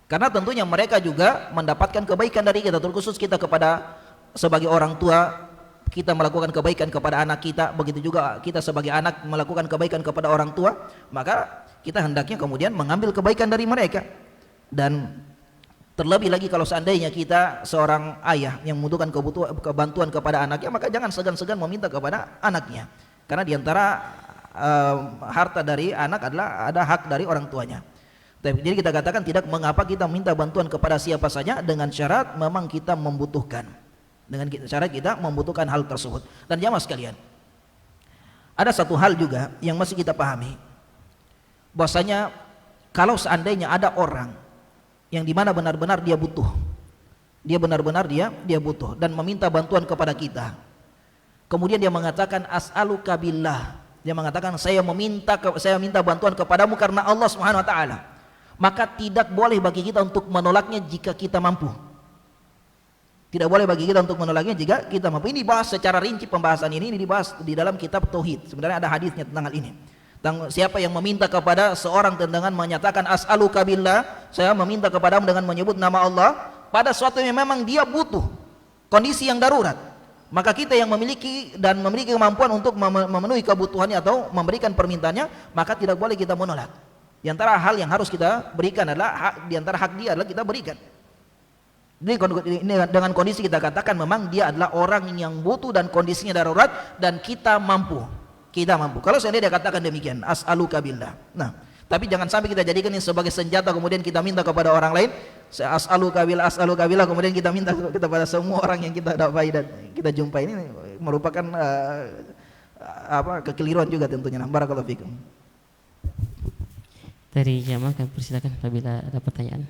Karena tentunya mereka juga mendapatkan kebaikan dari kita, terkhusus kita kepada sebagai orang tua, kita melakukan kebaikan kepada anak kita, begitu juga kita sebagai anak melakukan kebaikan kepada orang tua, maka kita hendaknya kemudian mengambil kebaikan dari mereka. Dan terlebih lagi kalau seandainya kita seorang ayah yang membutuhkan bantuan kepada anaknya, maka jangan segan-segan meminta kepada anaknya. Karena diantara harta dari anak adalah ada hak dari orang tuanya. Jadi kita katakan tidak mengapa kita minta bantuan kepada siapa saja dengan syarat memang kita membutuhkan. Dengan syarat kita membutuhkan hal tersebut. Dan jamaah sekalian, ada satu hal juga yang masih kita pahami, bahwasanya kalau seandainya ada orang yang dimana benar-benar dia butuh, dia butuh dan meminta bantuan kepada kita, kemudian dia mengatakan as'aluka billah, dia mengatakan saya minta bantuan kepadamu karena Allah Subhanahu wa taala, maka tidak boleh bagi kita untuk menolaknya jika kita mampu. Tidak boleh bagi kita untuk menolaknya jika kita mampu. Ini dibahas secara rinci, pembahasan ini dibahas di dalam kitab Tauhid. Sebenarnya ada hadisnya tentang hal ini. Tentang siapa yang meminta kepada seorang dengan menyatakan as'aluka billah, saya meminta kepadamu dengan menyebut nama Allah, pada suatu yang memang dia butuh, kondisi yang darurat, maka kita yang memiliki kemampuan untuk memenuhi kebutuhannya atau memberikan permintaannya, maka tidak boleh kita menolak. Di antara hal yang harus kita berikan adalah di antara hak dia adalah kita berikan. Ini dengan kondisi kita katakan memang dia adalah orang yang butuh dan kondisinya darurat dan kita mampu. Kalau seandainya dia katakan demikian, as'aluka billah. Nah, Tapi jangan sampai kita jadikan ini sebagai senjata kemudian kita minta kepada orang lain. As'alu kabila, kemudian kita minta kepada semua orang yang kita dapai dan kita jumpai. Ini merupakan kekeliruan juga tentunya. Barakallahu fikum. Dari jamaah kami persilakan apabila ada pertanyaan.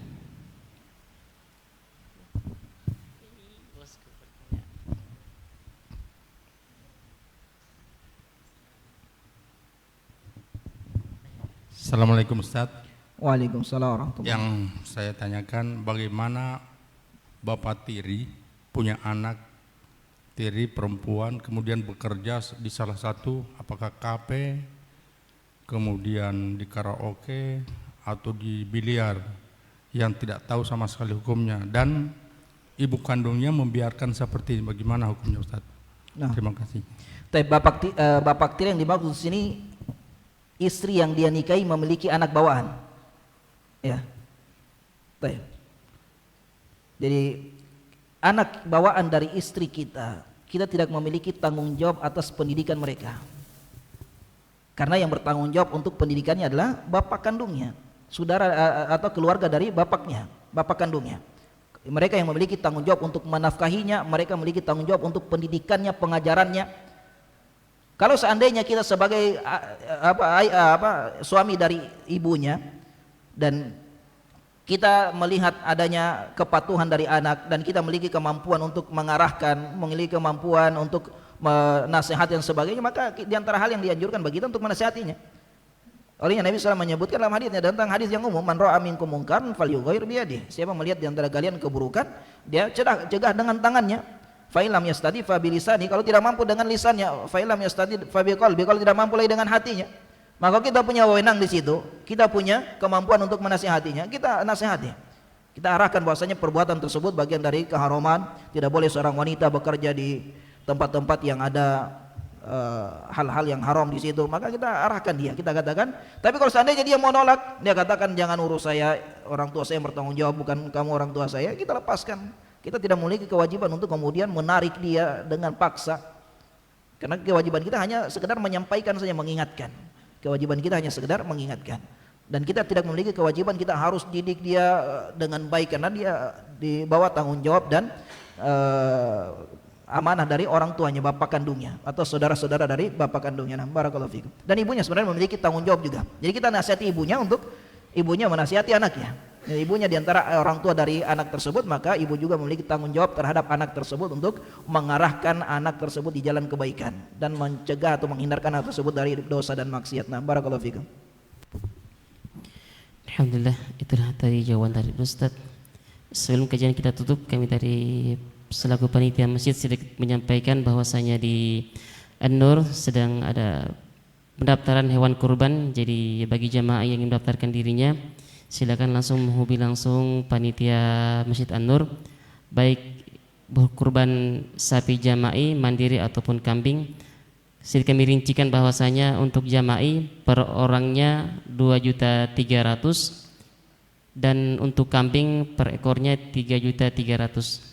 Assalamualaikum Ustaz. Waalaikumsalam warahmatullahi Yang saya tanyakan, bagaimana Bapak tiri punya anak tiri perempuan kemudian bekerja di salah satu apakah kafe, kemudian di karaoke atau di biliar yang tidak tahu sama sekali hukumnya, dan ibu kandungnya membiarkan seperti ini, bagaimana hukumnya Ustaz? Nah. Terima kasih. Tapi bapak tiri yang dimaksud di sini istri yang dia nikahi memiliki anak bawaan. Ya. Baik. Jadi anak bawaan dari istri kita tidak memiliki tanggung jawab atas pendidikan mereka. Karena yang bertanggung jawab untuk pendidikannya adalah bapak kandungnya, saudara atau keluarga dari bapak kandungnya. Mereka yang memiliki tanggung jawab untuk menafkahinya, mereka memiliki tanggung jawab untuk pendidikannya, pengajarannya. Kalau seandainya kita sebagai suami dari ibunya dan kita melihat adanya kepatuhan dari anak dan kita memiliki kemampuan untuk mengarahkan, memiliki kemampuan untuk menasihati dan sebagainya, maka di antara hal yang dianjurkan bagi kita untuk menasihatinya. Olehnya Nabi SAW menyebutkan dalam hadisnya, tentang hadis yang umum, man ra'a minkum munkaran falyughayyir biyadihi. Siapa melihat di antara kalian keburukan, dia cegah dengan tangannya. Fa illam yastati fa bilisani, kalau tidak mampu dengan lisannya, fa illam yastati fa biqalbi, kalau tidak mampu lagi dengan hatinya. Maka kita punya wewenang di situ, kita punya kemampuan untuk menasihatinya, kita nasihati. Kita arahkan bahwasanya perbuatan tersebut bagian dari keharaman, tidak boleh seorang wanita bekerja di tempat-tempat yang ada hal-hal yang haram di situ. Maka kita arahkan dia, kita katakan. Tapi kalau seandainya dia mau nolak, dia katakan jangan urus saya, orang tua saya bertanggung jawab, bukan kamu orang tua saya, kita lepaskan. Kita tidak memiliki kewajiban untuk kemudian menarik dia dengan paksa. Karena kewajiban kita hanya sekedar menyampaikan saja, mengingatkan. Kewajiban kita hanya sekedar mengingatkan. Dan kita tidak memiliki kewajiban kita harus didik dia dengan baik, karena dia di bawah tanggung jawab dan amanah dari orang tuanya, bapak kandungnya atau saudara-saudara dari bapak kandungnya. Nah, barakallahu fikum. Dan ibunya sebenarnya memiliki tanggung jawab juga. Jadi kita nasihati ibunya untuk ibunya menasihati anaknya. Ibunya diantara orang tua dari anak tersebut, maka ibu juga memiliki tanggung jawab terhadap anak tersebut untuk mengarahkan anak tersebut di jalan kebaikan dan mencegah atau menghindarkan anak tersebut dari dosa dan maksiat. Nah, barakallahu fikum. Alhamdulillah, itulah tadi jawaban dari Ustaz. Sebelum kajian kita tutup, kami dari selaku panitia masjid sedikit menyampaikan bahwasanya di An-Nur sedang ada pendaftaran hewan kurban. Jadi bagi jamaah yang ingin mendaftarkan dirinya, silakan langsung menghubungi langsung panitia Masjid An-Nur, baik kurban sapi jama'i, mandiri ataupun kambing. Sedikit kami rincikan bahwasanya untuk jama'i per orangnya 2.300.000 dan untuk kambing per ekornya 3.300.000.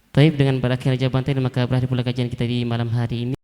Baik, dengan berakhir jawaban tadi maka berakhir pula kajian kita di malam hari ini.